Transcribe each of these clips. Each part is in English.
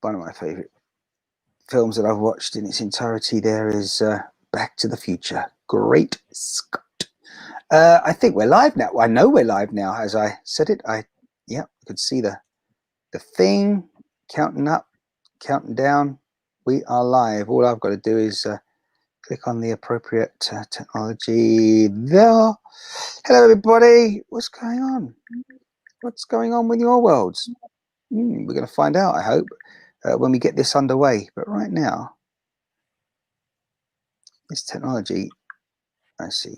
one of my favorite films that I've watched in its entirety there is Back to the Future. Great Scott. I think we're live now. I know we're live now. As I said it, you could see the thing counting up, counting down. We are live. All I've got to do is click on the appropriate technology there. Hello, everybody. What's going on? What's going on with your worlds? We're going to find out, I hope, when we get this underway. But right now, this technology, I see.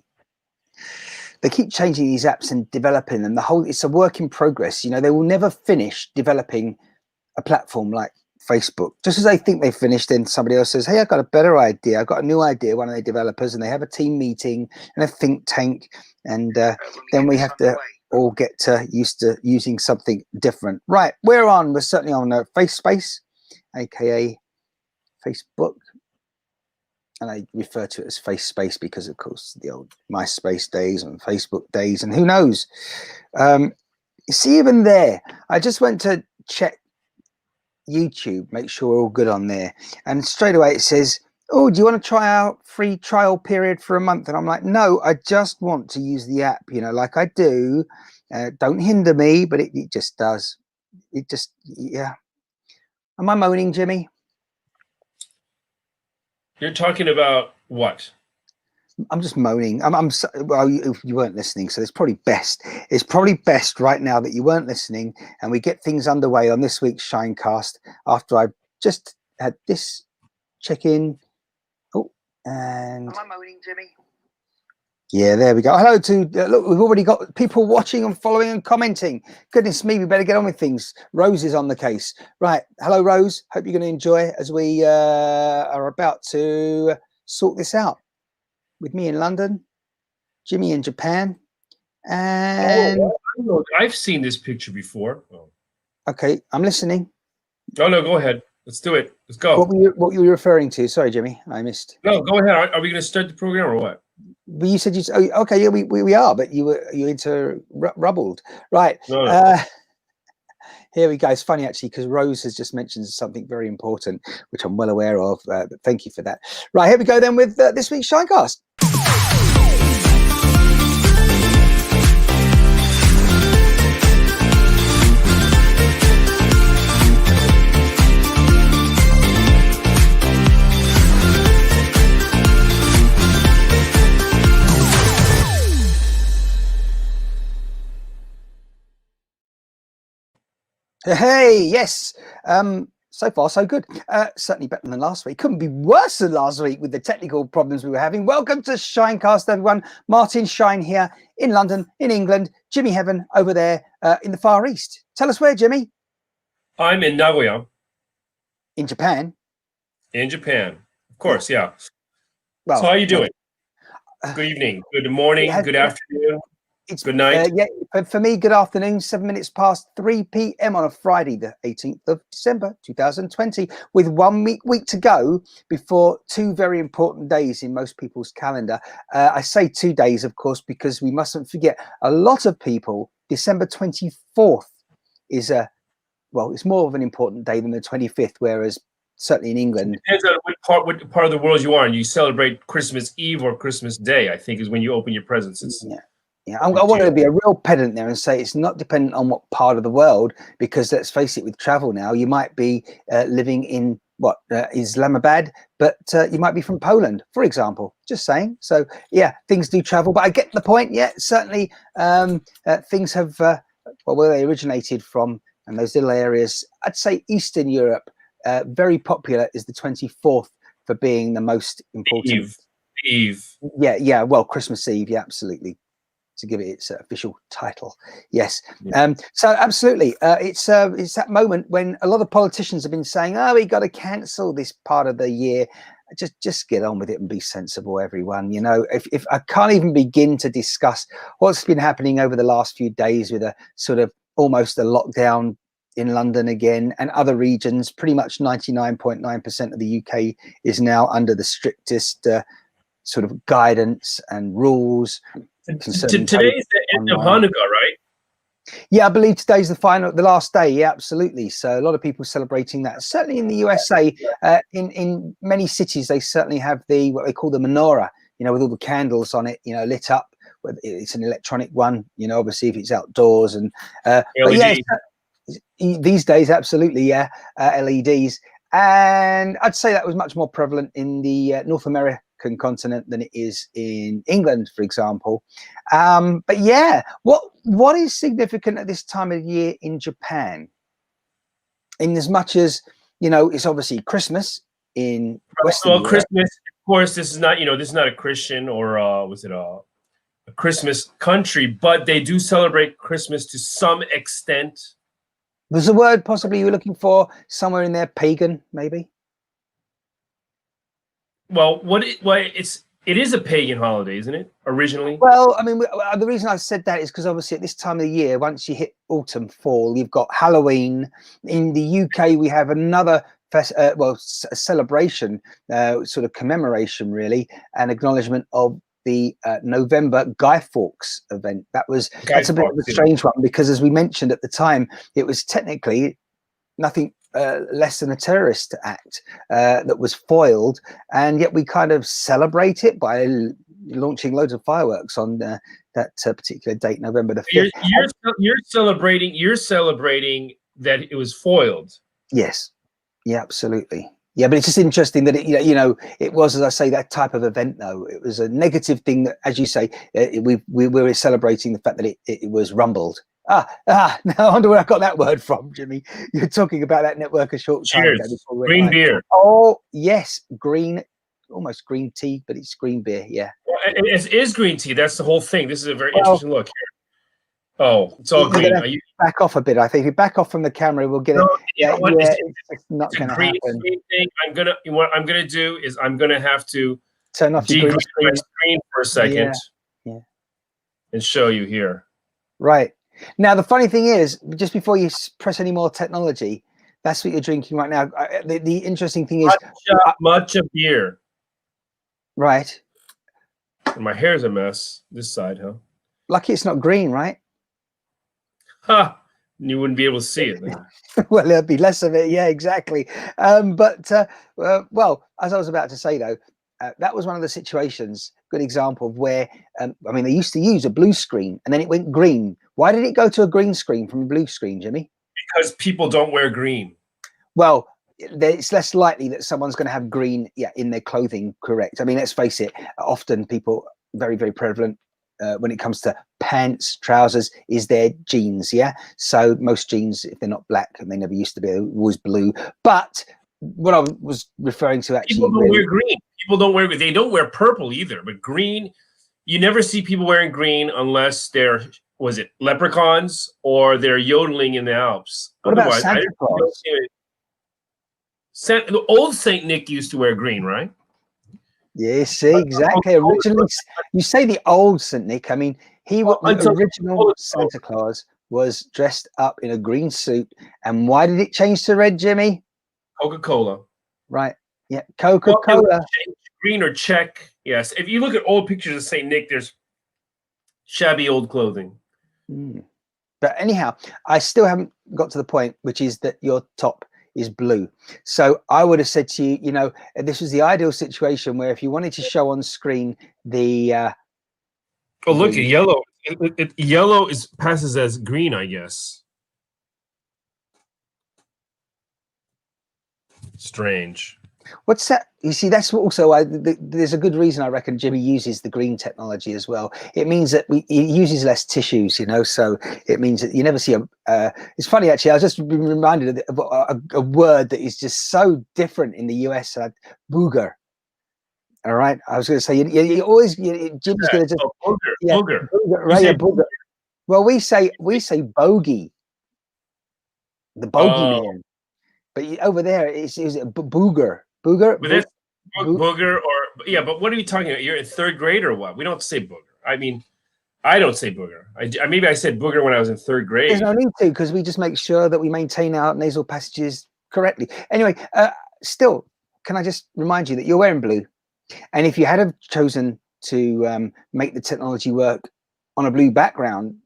They keep changing these apps and developing them. It's a work in progress. You know, they will never finish developing a platform like Facebook. Just as they think they've finished, then somebody else says, hey, I've got a better idea. I've got a new idea, one of the developers, and they have a team meeting and a think tank. And then we have to all get used to using something different. Right, we're certainly on FaceSpace, aka Facebook. And I refer to it as FaceSpace because, of course, the old MySpace days and Facebook days, and who knows? You see, even there, I just went to check YouTube, make sure we're all good on there, and straight away it says, "Oh, do you want to try out free trial period for a month?" And I'm like, "No, I just want to use the app, you know, like I do. Don't hinder me," but it just does. It just, yeah. Am I moaning, Jimmy? You're talking about what? I'm just moaning. Well, you weren't listening, so it's probably best. It's probably best right now that you weren't listening, and we get things underway on this week's ShineCast after I've just had this check-in. Oh, and am I moaning, Jimmy? Yeah, there we go. Hello to look, we've already got people watching and following and commenting. Goodness me, we better get on with things. Rose is on the case. Right. Hello, Rose. Hope you're going to enjoy as we are about to sort this out with me in London, Jimmie in Japan, and I've seen this picture before. Oh. Okay, I'm listening. No, go ahead. Let's do it. Let's go. What were you referring to? Sorry, Jimmie, I missed. No, go ahead. Are we going to start the program or what? But you said okay, yeah, we are, but you interrupted. Right. No. Here we go. It's funny actually because Rose has just mentioned something very important, which I'm well aware of. But thank you for that. Right, here we go then with this week's ShineCast. Hey, yes. So far, so good. Certainly better than last week. Couldn't be worse than last week with the technical problems we were having. Welcome to ShineCast, everyone. Martin Shine here in London, in England. Jimmie Heaven over there in the Far East. Tell us where, Jimmie? I'm in Nagoya. In Japan? In Japan. Of course, yeah. Well, so how are you doing? Good evening, good morning, good afternoon. Good night. Yeah, for me, good afternoon. 7 minutes past 3 p.m. on a Friday, the 18th of December, 2020, with 1 week to go before two very important days in most people's calendar. I say 2 days, of course, because we mustn't forget a lot of people. December 24th is it's more of an important day than the 25th, whereas certainly in England. It depends on what part of the world you are, and you celebrate Christmas Eve or Christmas Day, I think, is when you open your presents. Yeah, I want to be a real pedant there and say it's not dependent on what part of the world, because let's face it, with travel now, you might be living in Islamabad, but you might be from Poland, for example. Just saying. So yeah, things do travel, but I get the point. Yeah, certainly things have where they originated from, and those little areas. I'd say Eastern Europe, very popular is the 24th for being the most important. Eve. Yeah. Well, Christmas Eve. Yeah, absolutely. To give it its official title. Yes. So absolutely. It's that moment when a lot of politicians have been saying, oh, we got to cancel this part of the year. Just get on with it and be sensible, everyone. You know, if I can't even begin to discuss what's been happening over the last few days with a sort of almost a lockdown in London again and other regions, pretty much 99.9% of the UK is now under the strictest sort of guidance and rules. Today is the end of Hanukkah, right? Yeah, I believe today's the last day. Yeah, absolutely. So a lot of people celebrating that. Certainly in the USA, in many cities, they certainly have what they call the menorah. You know, with all the candles on it. You know, lit up. It's an electronic one. You know, obviously if it's outdoors and but yeah, these days, absolutely, yeah, LEDs. And I'd say that was much more prevalent in the North American continent than it is in England, for example. But yeah, what is significant at this time of year in Japan? In as much as, you know, it's obviously Christmas in Western Europe. Christmas, of course, this is not, this is not a Christian or was it a Christmas country, but they do celebrate Christmas to some extent. Was the word possibly you were looking for somewhere in there? Pagan, maybe? Well, it is a pagan holiday, isn't it? Originally. Well, I mean, the reason I said that is because obviously at this time of the year, once you hit autumn, fall, you've got Halloween. In the UK, we have another a celebration, sort of commemoration, really, an acknowledgement of the November Guy Fawkes event. That's a bit of a strange one because, as we mentioned at the time, it was technically nothing less than a terrorist act that was foiled, and yet we kind of celebrate it by launching loads of fireworks on that particular date, November the 5th. You're celebrating that it was foiled. Yes, yeah, absolutely. Yeah, but it's just interesting that it was, as I say, that type of event. Though it was a negative thing that, as you say, we were celebrating the fact that it was rumbled. Now I wonder where I got that word from, Jimmy. You're talking about that network a short time ago. Green beer. Oh yes, green, almost green tea, but it's green beer. Yeah, well, it is green tea. That's the whole thing. This is a very interesting look here. Oh, it's all green. Back off a bit. I think if you back off from the camera, we'll get it. Yeah, it's not going to happen. What I'm going to do is I'm going to have to turn off your green screen for a second, and show you here. Right. Now, the funny thing is, just before you press any more technology, that's what you're drinking right now. The interesting thing is matcha beer. Right. My hair's a mess. This side, huh? Lucky it's not green, right? Ha! You wouldn't be able to see it. Well, there'd be less of it. Yeah, exactly. Well, as I was about to say, though, that was one of the situations, good example of where, I mean, they used to use a blue screen and then it went green. Why did it go to a green screen from a blue screen, Jimmy? Because people don't wear green. Well, it's less likely that someone's going to have green in their clothing, correct? I mean, let's face it, often people, very, very prevalent when it comes to pants, trousers, is their jeans, yeah? So most jeans, if they're not black, and they never used to be, always blue. But what I was referring to actually... People don't wear green. People don't wear green. They don't wear purple either, but green, you never see people wearing green unless they're, was it leprechauns or they're yodeling in the Alps. What about Santa Claus? The old Saint Nick used to wear green, right? Yeah, see, exactly. Originally, you say the old Saint Nick. I mean, the original Santa Claus was dressed up in a green suit. And why did it change to red, Jimmy? Coca-Cola. Right. Yeah, Coca-Cola. Green or check. Yes. If you look at old pictures of Saint Nick, there's shabby old clothing. But anyhow, I still haven't got to the point, which is that your top is blue. So I would have said to you, you know, this was the ideal situation where if you wanted to show on screen the oh, look at yellow. Yellow passes as green, I guess. Strange. What's that? You see, that's also there's a good reason I reckon Jimmie uses the green technology as well. It means that it uses less tissues, you know, so it means that you never see it's funny actually. I was just reminded of a word that is just so different in the US. Booger. All right, I was going to say you always Jimmie's going to just booger. Right, booger. Well, we say bogey, the bogey man, but over there is a booger. Booger, but booger, or but what are you talking about? You're in third grade or what? We don't say booger. I mean, I don't say booger. Maybe I said booger when I was in third grade. There's no need to, because we just make sure that we maintain our nasal passages correctly. Anyway, still, can I just remind you that you're wearing blue, and if you had have chosen to make the technology work on a blue background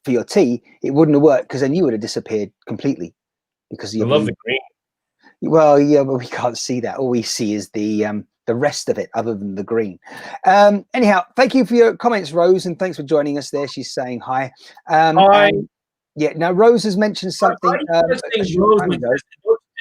for your tea, it wouldn't have worked because then you would have disappeared completely because of I your love blue. the green. Well, yeah, but we can't see that. All we see is the rest of it, other than the green. Anyhow, thank you for your comments, Rose, and thanks for joining us there. She's saying hi. Hi. Yeah, now Rose has mentioned something.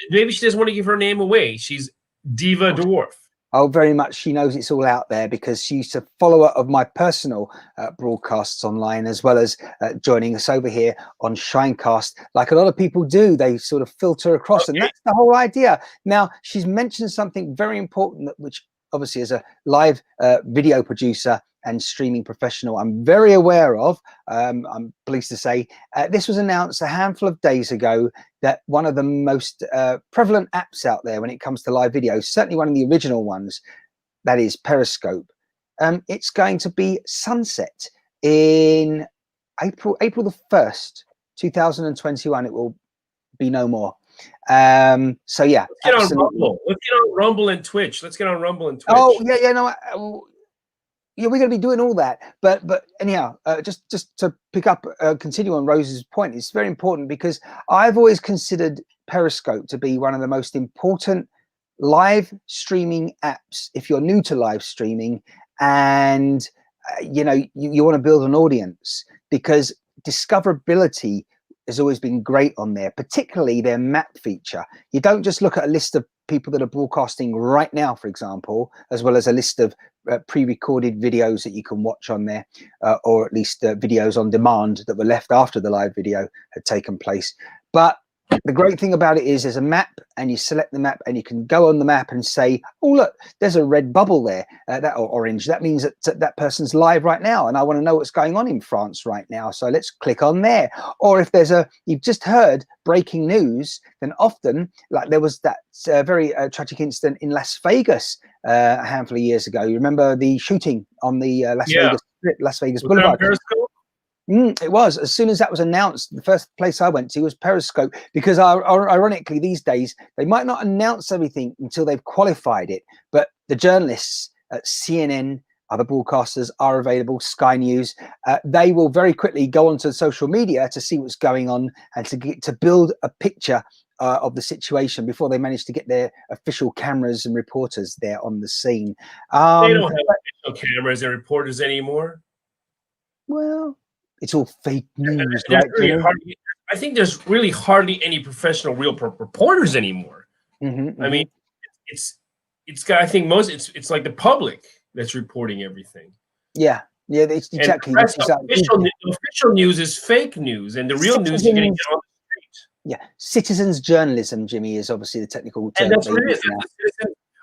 Maybe she doesn't want to give her name away. She's Diva Dwarf. Oh, very much. She knows it's all out there because she's a follower of my personal broadcasts online, as well as joining us over here on ShineCast. Like a lot of people do, they sort of filter across, and that's the whole idea. Now, she's mentioned something very important, which obviously as a live video producer and streaming professional, I'm very aware of. I'm pleased to say this was announced a handful of days ago that one of the most prevalent apps out there when it comes to live video, certainly one of the original ones, that is Periscope. It's going to be sunset in April the 1st, 2021. It will be no more. So yeah, let's get on Rumble. Let's get on Rumble and Twitch. Let's get on Rumble and Twitch. Oh yeah, no. Yeah, we're going to be doing all that, but anyhow, just to pick up, continue on Rose's point, it's very important because I've always considered Periscope to be one of the most important live streaming apps if you're new to live streaming and you know you want to build an audience, because discoverability has always been great on there, particularly their map feature. You don't just look at a list of people that are broadcasting right now, for example, as well as a list of pre-recorded videos that you can watch on there, or at least videos on demand that were left after the live video had taken place. But the great thing about it is there's a map, and you select the map and you can go on the map and say, oh look, there's a red bubble there, that or orange, that means that that person's live right now and I want to know what's going on in France right now, so let's click on there. Or if there's you've just heard breaking news, then often, like there was that very tragic incident in Las Vegas a handful of years ago. You remember the shooting on the Las Vegas Boulevard? It was. As soon as that was announced, the first place I went to was Periscope, because ironically these days they might not announce everything until they've qualified it, but the journalists at CNN, other broadcasters are available, Sky News, they will very quickly go onto social media to see what's going on and to build a picture of the situation before they manage to get their official cameras and reporters there on the scene. They don't have official cameras and reporters anymore. Well, it's all fake news, right? I think there's really hardly any professional real reporters anymore. I mean, it's got, I think it's like the public that's reporting everything. Yeah, it's exactly. Official news is fake news, and the real news you're going to get on the street. Yeah, citizens journalism, Jimmy, is obviously the technical term. And that's what it is.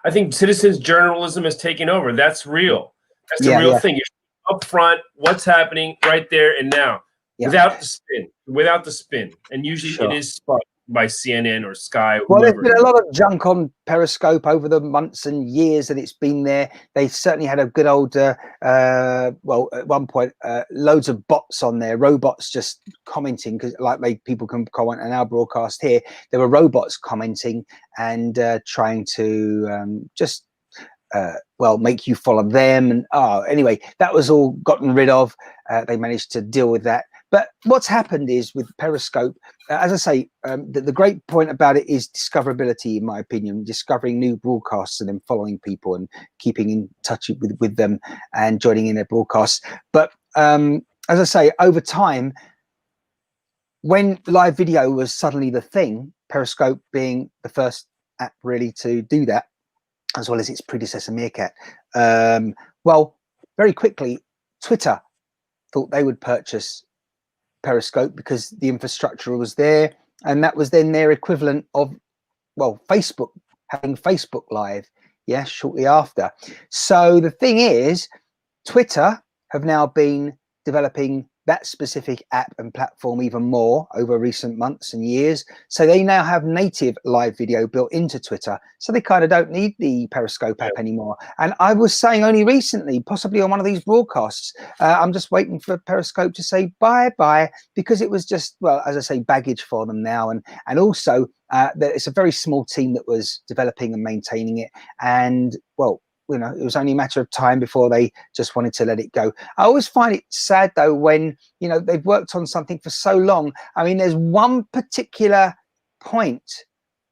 I think citizens journalism is taking over. That's real. That's the real thing. You're up front, what's happening right there and now, without the spin. And usually it is spun by CNN or Sky. Well, there's been a lot of junk on Periscope over the months and years that it's been there. They certainly had a good old, well, at one point, loads of bots on there, robots just commenting, because like people can comment on our broadcast here. There were robots commenting and trying to just well, make you follow them. And anyway, that was all gotten rid of. They managed to deal with that. But what's happened is with Periscope, as I say, the great point about it is discoverability, in my opinion, discovering new broadcasts and then following people and keeping in touch with them and joining in their broadcasts. But as I say, over time, when live video was suddenly the thing, Periscope being the first app really to do that, as well as its predecessor Meerkat, well, very quickly, Twitter thought they would purchase Periscope because the infrastructure was there, and that was then their equivalent of, well, Facebook having Facebook Live, shortly after. So the thing is, Twitter have now been developing that specific app and platform even more over recent months and years. So they now have native live video built into Twitter. So they kind of don't need the Periscope app anymore. And I was saying only recently, possibly on one of these broadcasts, I'm just waiting for Periscope to say bye-bye, because it was just, well, as I say, baggage for them now. And also it's a very small team that was developing and maintaining it. And well, you know, it was only a matter of time before they just wanted to let it go. I always find it sad though when, you know, they've worked on something for so long. I mean, there's one particular point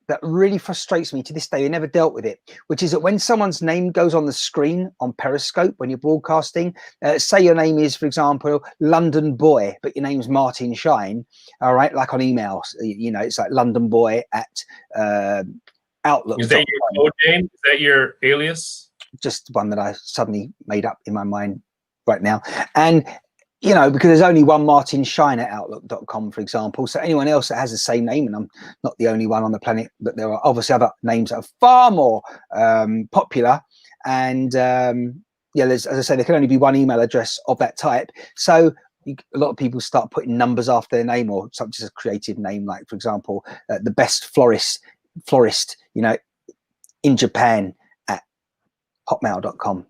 that really frustrates me to this day. They never dealt with it, which is that when someone's name goes on the screen on Periscope when you're broadcasting, say your name is, for example, London Boy, but your name's Martin Shine, all right, like on emails, you know, it's like London Boy at Outlook. Is that your code name? Is that your alias? Just one that I suddenly made up in my mind right now. And you know, because there's only one Martin Shine at Outlook.com, for example. So anyone else that has the same name, and I'm not the only one on the planet, but there are obviously other names that are far more popular. And yeah, as I say, there can only be one email address of that type. So a lot of people start putting numbers after their name, or something as a creative name, like, for example, the best florist, you know, in Japan at hotmail.com.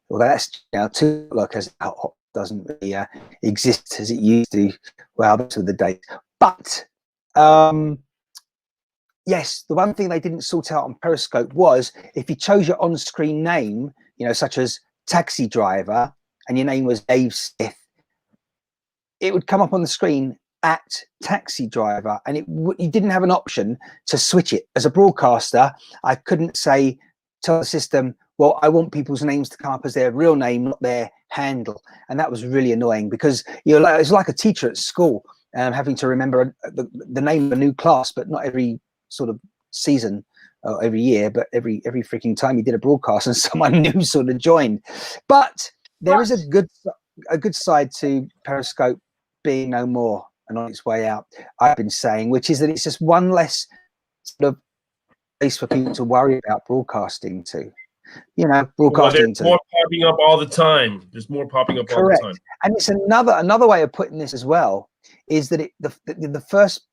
Although that's, you know, too like as doesn't really exist as it used to. Well, those were the days. But yes, the one thing they didn't sort out on Periscope was if you chose your on-screen name, you know, such as taxi driver, and your name was Dave Smith, it would come up on the screen at taxi driver, and you didn't have an option to switch it. As a broadcaster, I couldn't say, tell the system, well, I want people's names to come up as their real name, not their handle. And that was really annoying, because you're like, it's like a teacher at school having to remember the name of a new class, but not every sort of season or every year, but every freaking time you did a broadcast and someone new sort of joined. But there is a good side to Periscope being no more and on its way out, I've been saying, which is that it's just one less sort of place for people to worry about broadcasting to. You know, broadcasting. There's more popping up all the time. There's more popping up Correct. all the time. And it's another way of putting this as well, is that the first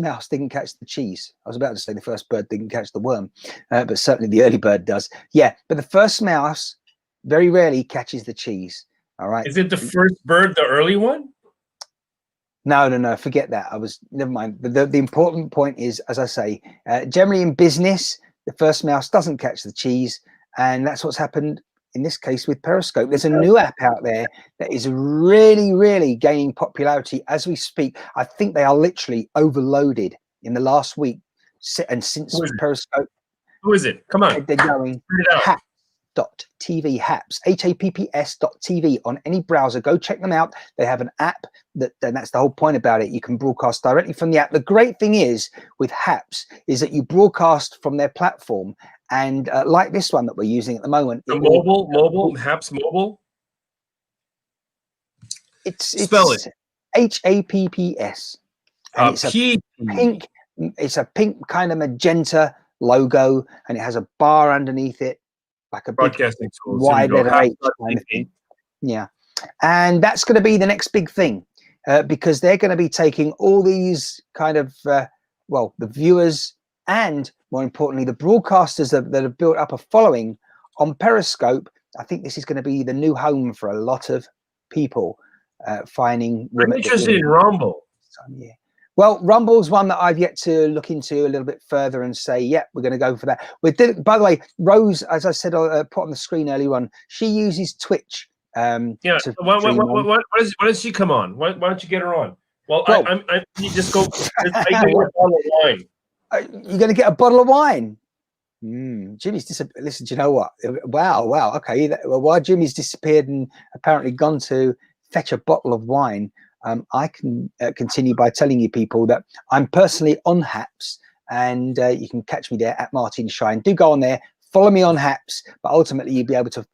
mouse didn't catch the cheese. I was about to say the first bird didn't catch the worm, but certainly the early bird does. Yeah, but the first mouse very rarely catches the cheese. All right. Is it the first bird, the early one? No, forget that. Never mind. The important point is, as I say, generally in business, the first mouse doesn't catch the cheese, and that's what's happened in this case with Periscope. There's a new app out there that is really, really gaining popularity as we speak. I think they are literally overloaded in the last week, and since Periscope. Who is it? Come on. They're going Happs.tv, Happs, HAPPS.tv on any browser. Go check them out. They have an app and that's the whole point about it. You can broadcast directly from the app. The great thing is with Happs is that you broadcast from their platform, and like this one that we're using at the moment. The mobile, Happs mobile. It's spell it. HAPPS. And it's a pink kind of magenta logo, and it has a bar underneath it, like a broadcasting tool, wide letter H kind of thing. Yeah, and that's going to be the next big thing, because they're going to be taking all these kind of the viewers, and more importantly the broadcasters that have built up a following on Periscope. I think this is going to be the new home for a lot of people finding. I'm interested in Rumble. Yeah. Well, Rumble's one that I've yet to look into a little bit further and say, yeah, we're going to go for that. By the way, Rose, as I said, put on the screen earlier on, she uses Twitch. Why does she come on? Why don't you get her on? Well, you just go. I get a bottle of wine. You're going to get a bottle of wine. Jimmy's disappeared. Listen, do you know what? Wow. Okay. While Jimmy's disappeared and apparently gone to fetch a bottle of wine, I can continue by telling you people that I'm personally on Happs, and you can catch me there at Martin Shine. Do go on there, follow me on Happs, but ultimately you'll be able to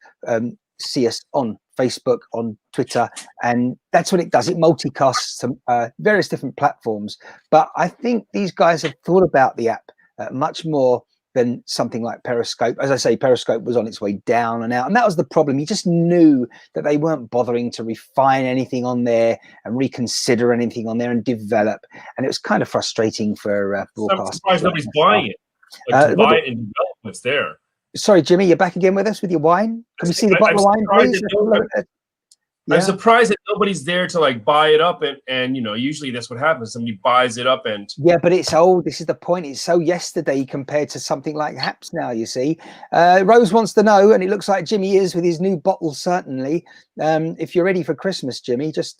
see us on Facebook, on Twitter, and that's what it does. It multicasts to various different platforms. But I think these guys have thought about the app much more than something like Periscope. As I say, Periscope was on its way down and out, and that was the problem. You just knew that they weren't bothering to refine anything on there and reconsider anything on there and develop, and it was kind of frustrating for broadcasters. I'm surprised nobody's buying it. Like to buy it and develop what's there. Sorry, Jimmy, you're back again with us with your wine. Can we see the bottle of wine, please? I'm surprised that nobody's there to like buy it up, and you know, usually that's what happens. Somebody buys it up, and yeah, but it's old. This is the point. It's so yesterday compared to something like Haps now, you see. Rose wants to know, and it looks like Jimmie is with his new bottle, certainly. If you're ready for Christmas, Jimmie, just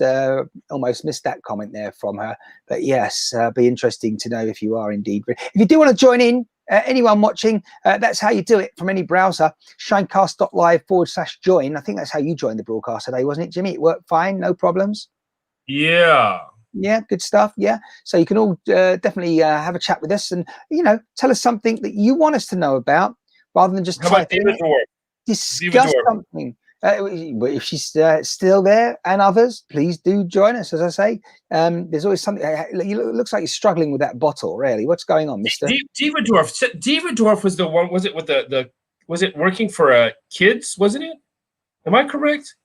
almost missed that comment there from her. But yes, be interesting to know if you are indeed. If you do want to join in, anyone watching, that's how you do it from any browser. Shinecast.live/join. I think that's how you joined the broadcast today, wasn't it, Jimmie? It worked fine, no problems. yeah, good stuff. Yeah, so you can all definitely have a chat with us, and you know, tell us something that you want us to know about, rather than just discuss something. If she's still there, and others, please do join us. As I say, there's always something. It looks like you're struggling with that bottle. Really, what's going on, Mister? Diva Dwarf was the one. Was it with the? Was it working for kids? Wasn't it? Am I correct?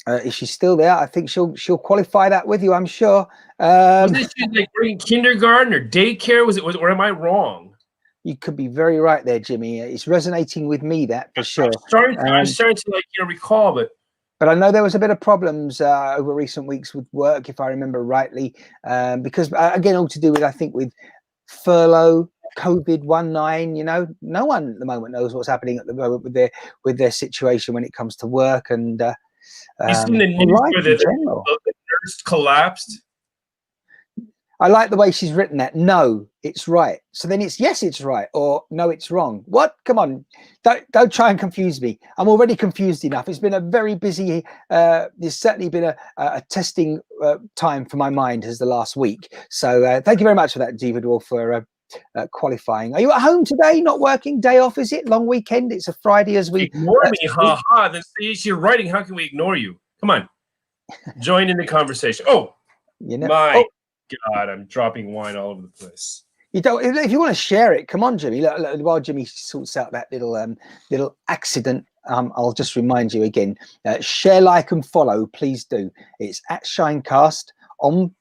If she's still there, I think she'll qualify that with you. I'm sure. Wasn't she like working kindergarten or daycare? Or am I wrong? You could be very right there, Jimmie. It's resonating with me, that for sure. I'm starting to like recall, but I know there was a bit of problems over recent weeks with work, if I remember rightly, because again, all to do with, I think, with furlough, COVID-19. You know, no one at the moment knows what's happening at the moment with their situation when it comes to work and. You seen the news where the nurse collapsed? I like the way she's written that. No, it's right. So then it's yes, it's right, or no, it's wrong. What? Come on, don't try and confuse me. I'm already confused enough. It's been a very busy. There's certainly been a testing time for my mind as the last week. So thank you very much for that, Diva Dwarf, for qualifying. Are you at home today? Not working? Day off? Is it long weekend? It's a Friday as we ignore me. Ha ha. Then you're writing. How can we ignore you? Come on, join in the conversation. Oh, you know, my God, I'm dropping wine all over the place. You don't. If you want to share it, come on, Jimmie. While Jimmie sorts out that little accident, I'll just remind you again. Share, like, and follow. Please do. It's at ShineCast on.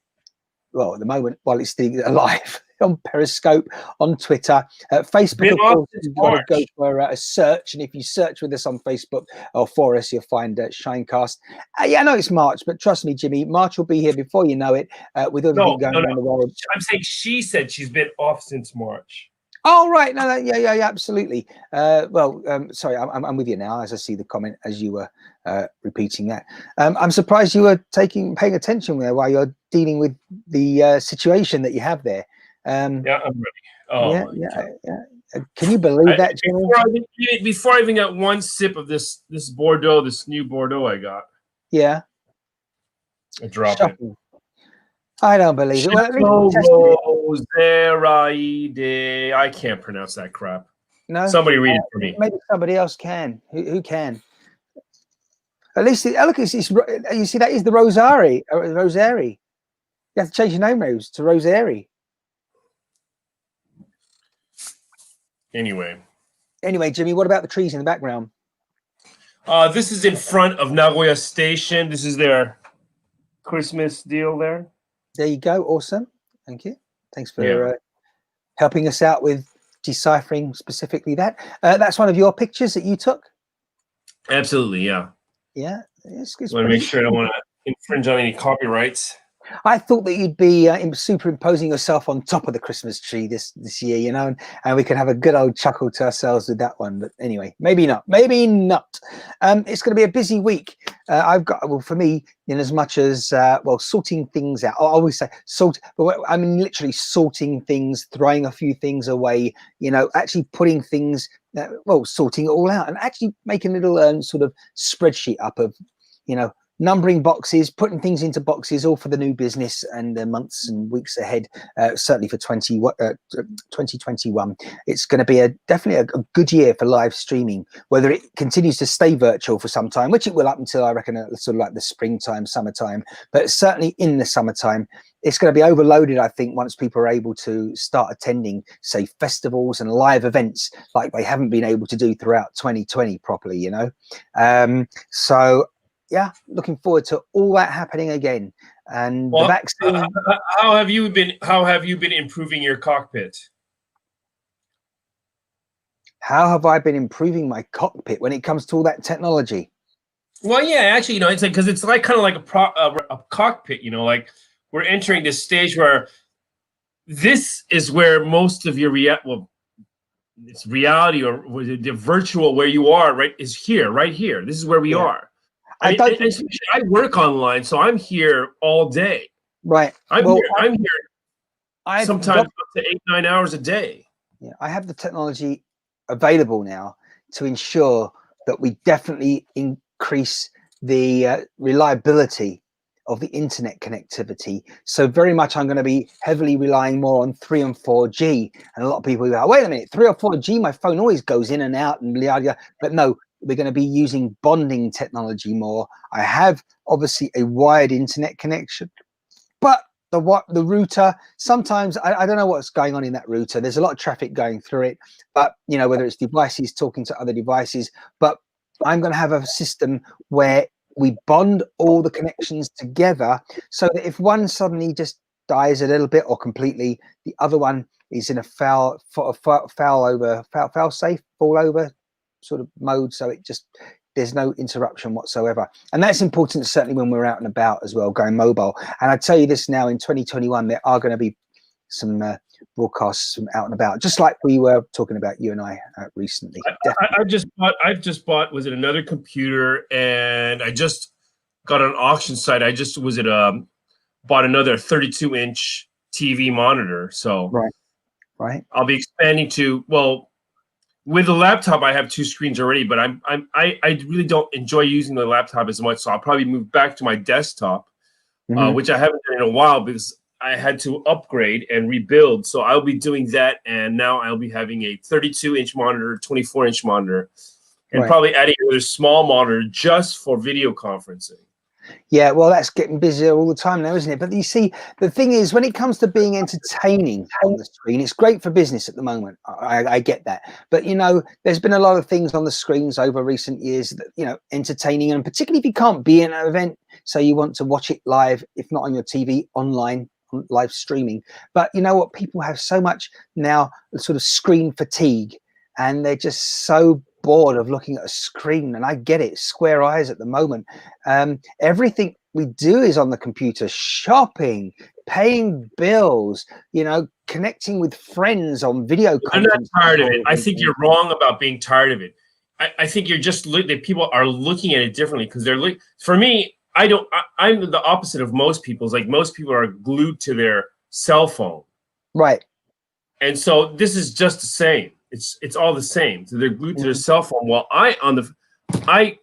Well, at the moment, while it's still alive, on Periscope, on Twitter, Facebook. Of course, you've got to go for a search, and if you search with us on Facebook or for us, you'll find ShineCast. Yeah, I know it's March, but trust me, Jimmie, March will be here before you know it. With everything going on in the world, I'm saying she said she's been off since March. Oh, right. No, yeah, absolutely. Sorry, I'm with you now as I see the comment as you were repeating that. I'm surprised you were paying attention there while you're dealing with the situation that you have there. Yeah, I'm ready. Oh, yeah. Can you believe that, Jimmie? Before I even got one sip of this Bordeaux, this new Bordeaux I got. Yeah. I dropped it. I don't believe it. I can't pronounce that crap. No, somebody read it for me. Maybe somebody else can. Who can? At least look, you see that is the Rosari. Rosary. You have to change your name, Rose, to Rosary. Anyway, Jimmie, what about the trees in the background? This is in front of Nagoya Station. This is their Christmas deal there. There you go. Awesome. Thank you. Thanks for helping us out with deciphering specifically that. That's one of your pictures that you took? Absolutely, yeah. Yeah. It's want to make sure I don't want to infringe on any copyrights. I thought that you'd be superimposing yourself on top of the Christmas tree this year, you know, and we could have a good old chuckle to ourselves with that one. But anyway, maybe not. It's going to be a busy week. I've got, well, for me, in as much as sorting things out. I always say but I mean literally sorting things, throwing a few things away. You know, actually putting things, sorting it all out, and actually making a little sort of spreadsheet up of, you know, numbering boxes, putting things into boxes, all for the new business and the months and weeks ahead. Certainly for 2021, it's going to be definitely a good year for live streaming. Whether it continues to stay virtual for some time, which it will up until I reckon sort of like the springtime, summertime, but certainly in the summertime, it's going to be overloaded, I think, once people are able to start attending, say, festivals and live events like they haven't been able to do throughout 2020 properly, you know. So yeah, looking forward to all that happening again. And the vaccine. How have you been improving your cockpit? How have I been improving my cockpit when it comes to all that technology? Well, yeah, actually, it's like because it's like kind of like a cockpit. Like we're entering this stage where this is where most of your it's reality or the virtual where you are, right, is here, right here. This is where we Yeah. are. I I mean, don't think I work online, so I'm here all day. right. I'm Well, here. I'm here I've sometimes got up to 8, 9 hours a day. yeah, I have the technology available now to ensure that we definitely increase the reliability of the internet connectivity. So very much I'm going to be heavily relying more on 3 and 4G. And a lot of people go, wait a minute, 3 or 4G, my phone always goes in and out and blah, blah. But no, we're going to be using bonding technology more. I have obviously a wired internet connection, but the router, sometimes I don't know what's going on in that router. There's a lot of traffic going through it, but whether it's devices talking to other devices. But I'm going to have a system where we bond all the connections together, so that if one suddenly just dies a little bit or completely, the other one is in a fail safe fall over sort of mode, so it just, there's no interruption whatsoever. And that's important, certainly when we're out and about as well, going mobile. And I tell you this now, in 2021 there are going to be some broadcasts from out and about, just like we were talking about, you and I, recently. I've just bought was it another computer, and I just got an auction site. I just bought another 32-inch TV monitor. So right I'll be expanding to, well, with the laptop, I have 2 screens already, but I really don't enjoy using the laptop as much. So I'll probably move back to my desktop, which I haven't done in a while because I had to upgrade and rebuild. So I'll be doing that, and now I'll be having a 32-inch monitor, 24-inch monitor, and probably adding another small monitor just for video conferencing. Yeah, well, that's getting busier all the time now, isn't it? But you see, the thing is, when it comes to being entertaining on the screen, it's great for business at the moment. I get that. But, there's been a lot of things on the screens over recent years that, entertaining, and particularly if you can't be in an event, so you want to watch it live, if not on your TV, online, live streaming. But you know what? People have so much now sort of screen fatigue, and they're just so bored of looking at a screen. And I get it, square eyes at the moment. Everything we do is on the computer: shopping, paying bills, connecting with friends on video conference. I'm not tired of it. I think you're wrong about being tired of it. I think you're just that people are looking at it differently, because they're for me, I'm the opposite of most people. It's like most people are glued to their cell phone. Right. And so this is just the same. It's all the same. So they're glued to their cell phone. While I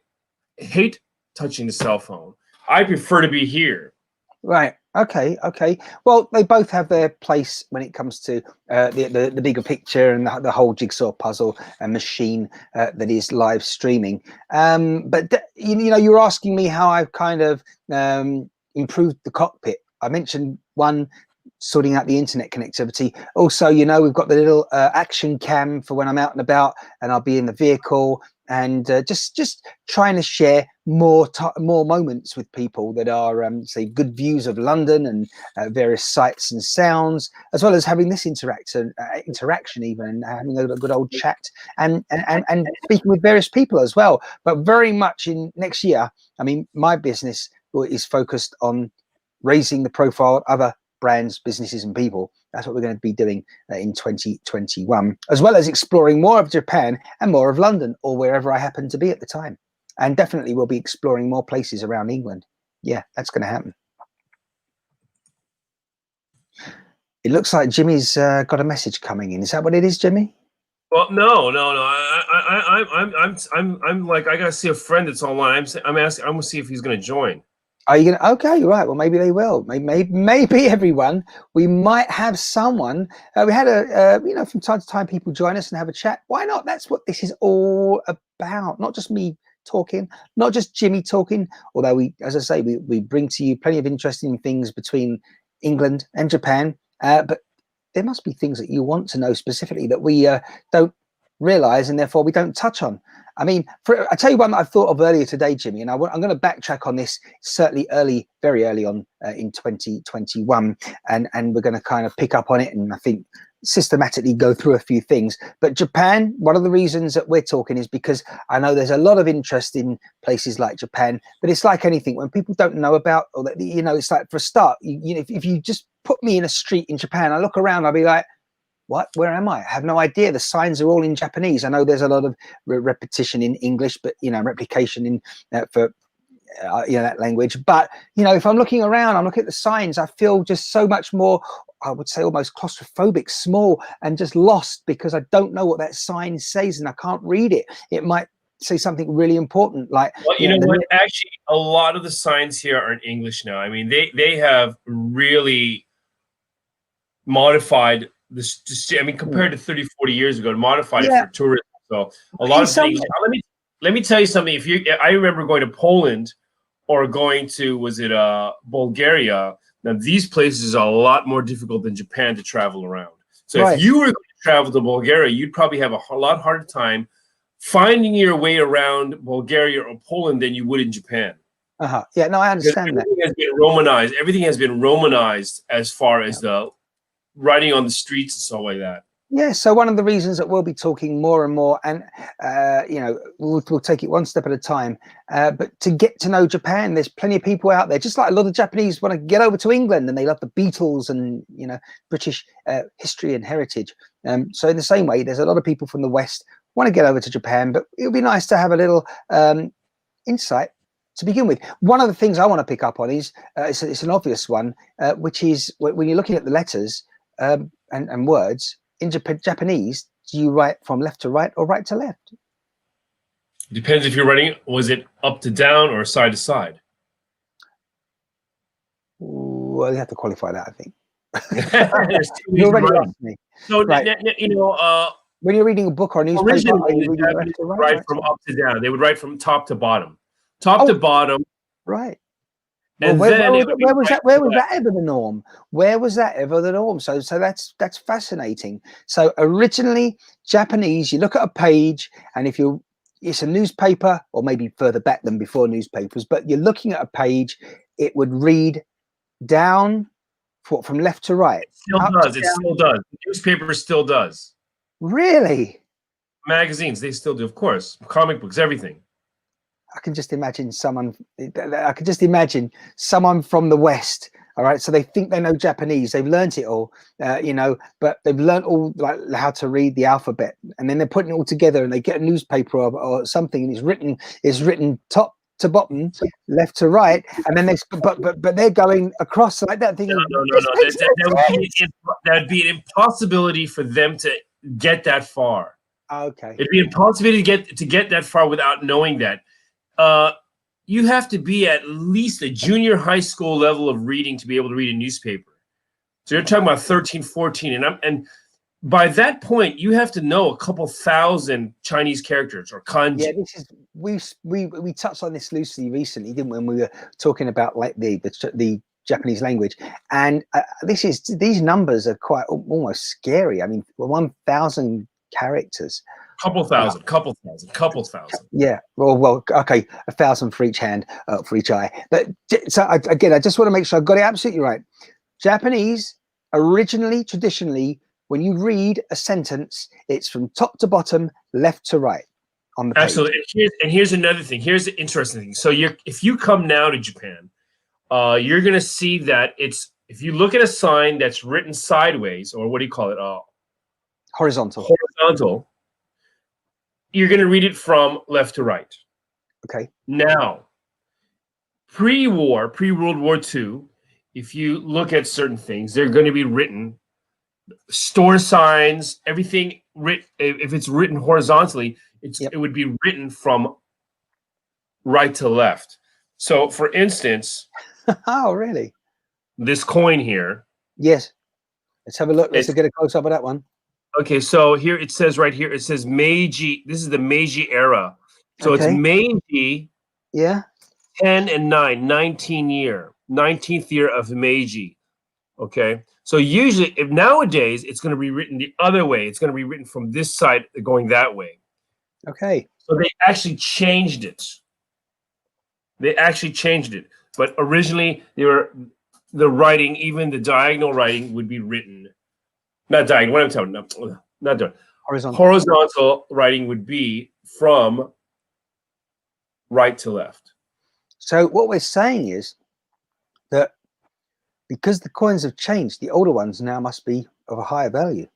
hate touching the cell phone. I prefer to be here. Right. Okay. Well, they both have their place when it comes to the bigger picture and the whole jigsaw puzzle and machine that is live streaming. But you're asking me how I've kind of improved the cockpit. I mentioned one, sorting out the internet connectivity. Also, we've got the little action cam for when I'm out and about and I'll be in the vehicle, and just trying to share more moments with people that are say good views of London and various sights and sounds, as well as having this interaction even, and having a good old chat and speaking with various people as well. But very much in next year, I mean, my business is focused on raising the profile of other brands, businesses and people. That's what we're going to be doing in 2021, as well as exploring more of Japan and more of London, or wherever I happen to be at the time. And definitely we'll be exploring more places around England. Yeah, that's going to happen. It looks like Jimmy's got a message coming in. Is that what it is, Jimmie? Well, no. I'm like, I gotta see a friend that's online. I'm gonna see if he's gonna join. Are you gonna? Okay, right. Well, maybe they will. Maybe everyone. We might have someone. We had from time to time people join us and have a chat. Why not? That's what this is all about. Not just me talking, not just Jimmie talking. Although we, as I say, we bring to you plenty of interesting things between England and Japan. But there must be things that you want to know specifically that we don't realize, and therefore we don't touch on. I mean, I tell you one that I thought of earlier today, Jimmie, and I'm going to backtrack on this, certainly very early on in 2021, and we're going to kind of pick up on it, and I think systematically go through a few things. But Japan, one of the reasons that we're talking is because I know there's a lot of interest in places like Japan, but it's like anything, when people don't know about, or that, you know, it's like, for a start, you know, if you just put me in a street in Japan, I look around, I'll be like, what, where am I have no idea. The signs are all in Japanese. I know there's a lot of repetition in English, but, you know, replication in for you know, that language. But, you know, if I'm looking around, I'm looking at the signs, I feel just so much more, I would say almost claustrophobic, small, and just lost, because I don't know what that sign says and I can't read it. It might say something really important, like, well, you know what, actually a lot of the signs here are in English now. I mean, they have really modified this, I mean, compared to 30, 40 years ago, modified it for tourism. So a lot of things. Let me tell you something. If you, I remember going to Poland or going to, was it Bulgaria? Now these places are a lot more difficult than Japan to travel around. So if you were going to travel to Bulgaria, you'd probably have a lot harder time finding your way around Bulgaria or Poland than you would in Japan. Yeah, no, I understand that. Has been Romanized. Everything has been Romanized as far as the writing on the streets and stuff like that. Yeah, so one of the reasons that we'll be talking more and more, and you know, we'll take it one step at a time, but to get to know Japan, there's plenty of people out there, just like a lot of Japanese want to get over to England, and they love the Beatles and, you know, British history and heritage. So in the same way, there's a lot of people from the West want to get over to Japan, but it would be nice to have a little insight to begin with. One of the things I want to pick up on is, it's an obvious one, which is when you're looking at the letters and words, in Japanese, do you write from left to right or right to left? Depends if you're writing, was it up to down or side to side? Well, you have to qualify that, I think. You already asked me. So, you know, when you're reading a book or a newspaper, are you reading left to right? Write from up to down. They would write from top to bottom. Top to bottom. Right. Well, where was that ever the norm? Where was that ever the norm? So that's fascinating. So originally Japanese, you look at a page, and if it's a newspaper, or maybe further back than before newspapers, but you're looking at a page, it would read down from left to right. It still does. It still does. The newspaper still does. Really? Magazines, they still do, of course. Comic books, everything. I can just imagine someone from the West. All right. So they think they know Japanese. They've learned it all, you know, but they've learned all, like, how to read the alphabet, and then they're putting it all together, and they get a newspaper or something, and it's written top to bottom, left to right, and then but they're going across like that. Thinking, no. That'd be an impossibility for them to get that far. Okay. It'd be impossible to get that far without knowing that. You have to be at least a junior high school level of reading to be able to read a newspaper. So you're talking about 13, 14, and by that point you have to know a couple thousand Chinese characters or kanji. Yeah, this is we touched on this loosely recently, didn't we, when we were talking about like the Japanese language, and these numbers are quite almost scary. I mean, 1,000 characters. Couple thousand. Yeah. Well, okay, 1,000 for each hand, for each eye. But so again, I just want to make sure I got it absolutely right. Japanese, originally, traditionally, when you read a sentence, it's from top to bottom, left to right on the page. Absolutely. And here's another thing. Here's the interesting thing. So if you come now to Japan, you're going to see that if you look at a sign that's written sideways, or what do you call it? Horizontal. You're going to read it from left to right. Okay. Now, pre-World War II, if you look at certain things, they're going to be written, store signs, everything written. If it's written horizontally, it would be written from right to left. So, for instance, oh, really? This coin here. Yes. Let's have a look. Let's get a close up of that one. Okay, so here it says right here, it says Meiji. This is the Meiji era. So it's Meiji. Yeah. 10 and 9, 19th year of Meiji. Okay. So usually, if nowadays it's going to be written the other way, it's going to be written from this side going that way. Okay. So they actually changed it. But originally the writing, even the diagonal writing, would be written Not diagonal. What I'm talking about? No, not doing. Horizontal. Horizontal writing would be from right to left. So what we're saying is that because the coins have changed, the older ones now must be of a higher value.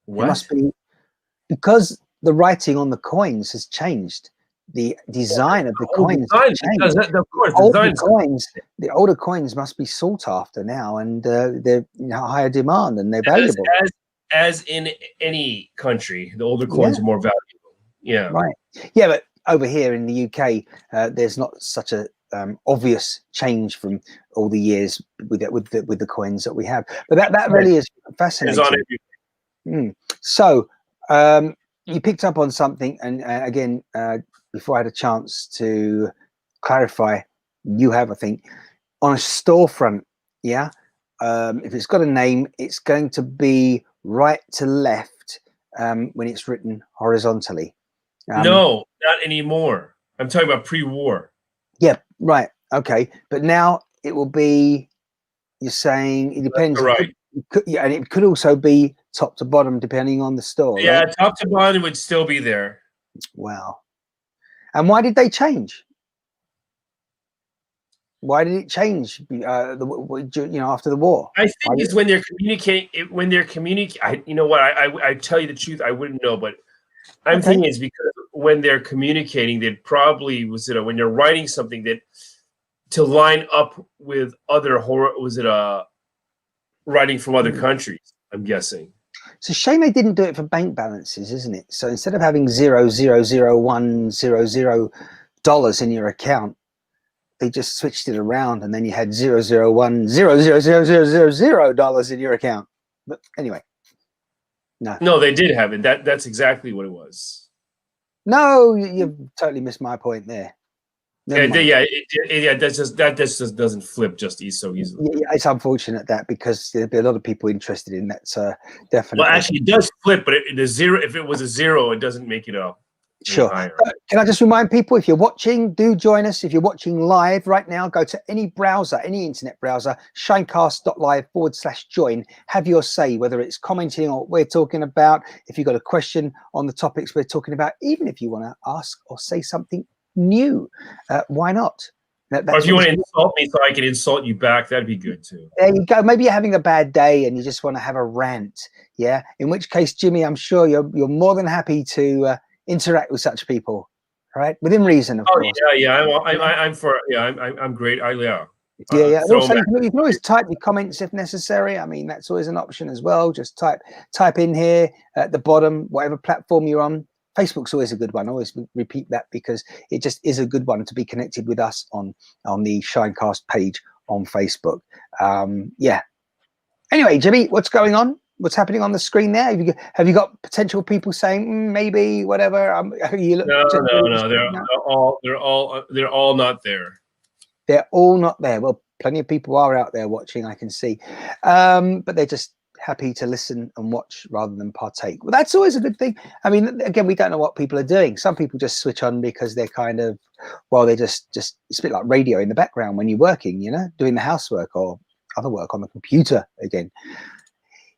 What? It must be because the writing on the coins has changed. The design of the coins has changed. Of course, the older coins must be sought after now, and they're higher demand and they're valuable. As in any country, the older coins are more valuable. Yeah. Right. Yeah, but over here in the UK, there's not such a obvious change from all the years with the coins that we have. But that really is fascinating. So you picked up on something, and again, before I had a chance to clarify, you have, I think, on a storefront, yeah. If it's got a name, it's going to be right to left when it's written horizontally. No, not anymore. I'm talking about pre-war. Yeah, right. Okay, but now it will be. You're saying it depends. Right. Yeah, and it could also be top to bottom depending on the store. Yeah, right? Top to bottom would still be there. Wow. And why did they change? Why did it change? After the war. I think it's when they're communicating. You know what? I tell you the truth, I wouldn't know, but I'm thinking it's because when they're communicating, they probably when you're writing something that to line up with other writing from other countries. I'm guessing. It's a shame they didn't do it for bank balances, isn't it? So instead of having $0.000100 in your account, they just switched it around, and then you had $0.001000000 in your account. But anyway, no, they did have it. That's exactly what it was. No, you've totally missed my point there. That just doesn't flip so easily. Yeah, it's unfortunate that because there'd be a lot of people interested in that. So definitely. Well, actually, it does flip, but the zero. If it was a zero, it doesn't make it up. Sure. Can I just remind people, if you're watching, do join us. If you're watching live right now, go to any browser, any internet browser, shinecast.live/join. Have your say, whether it's commenting on what we're talking about, if you've got a question on the topics we're talking about, even if you want to ask or say something new, why not? Or if you want to insult me so I can insult you back, that'd be good too. There you go. Maybe you're having a bad day and you just want to have a rant. Yeah. In which case, Jimmie, I'm sure you're more than happy to interact with such people, right? Within reason, of course. I'm great. Yeah. Also, you can always type your comments if necessary. I mean, that's always an option as well. Just type in here at the bottom, whatever platform you're on. Facebook's always a good one. I always repeat that because it just is a good one to be connected with us on the ShineCast page on Facebook. Yeah. Anyway, Jimmie, what's going on? What's happening on the screen there? Have you got potential people saying maybe whatever? No. They're all not there. They're all not there. Well, plenty of people are out there watching, I can see, but they're just happy to listen and watch rather than partake. Well, that's always a good thing. I mean, again, we don't know what people are doing. Some people just switch on because they're kind of, well, they just it's a bit like radio in the background when you're working, doing the housework or other work on the computer again.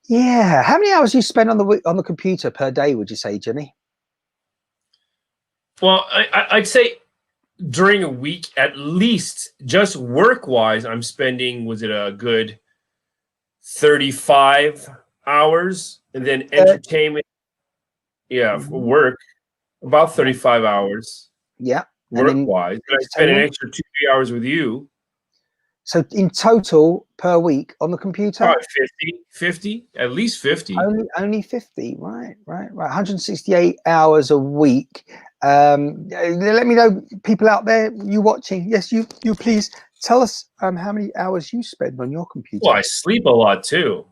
Yeah. How many hours do you spend on the computer per day, would you say, Jimmie? Well, I'd say during a week, at least, just work-wise, I'm spending, a good 35 hours, and then entertainment, for work, about 35 hours. Yeah. Work-wise. I spend an extra 2-3 hours with you. So in total per week on the computer? Probably 50, at least 50. Only 50, right. 168 hours a week. Let me know, people out there, you watching. Yes, you please tell us how many hours you spend on your computer. Well, I sleep a lot too.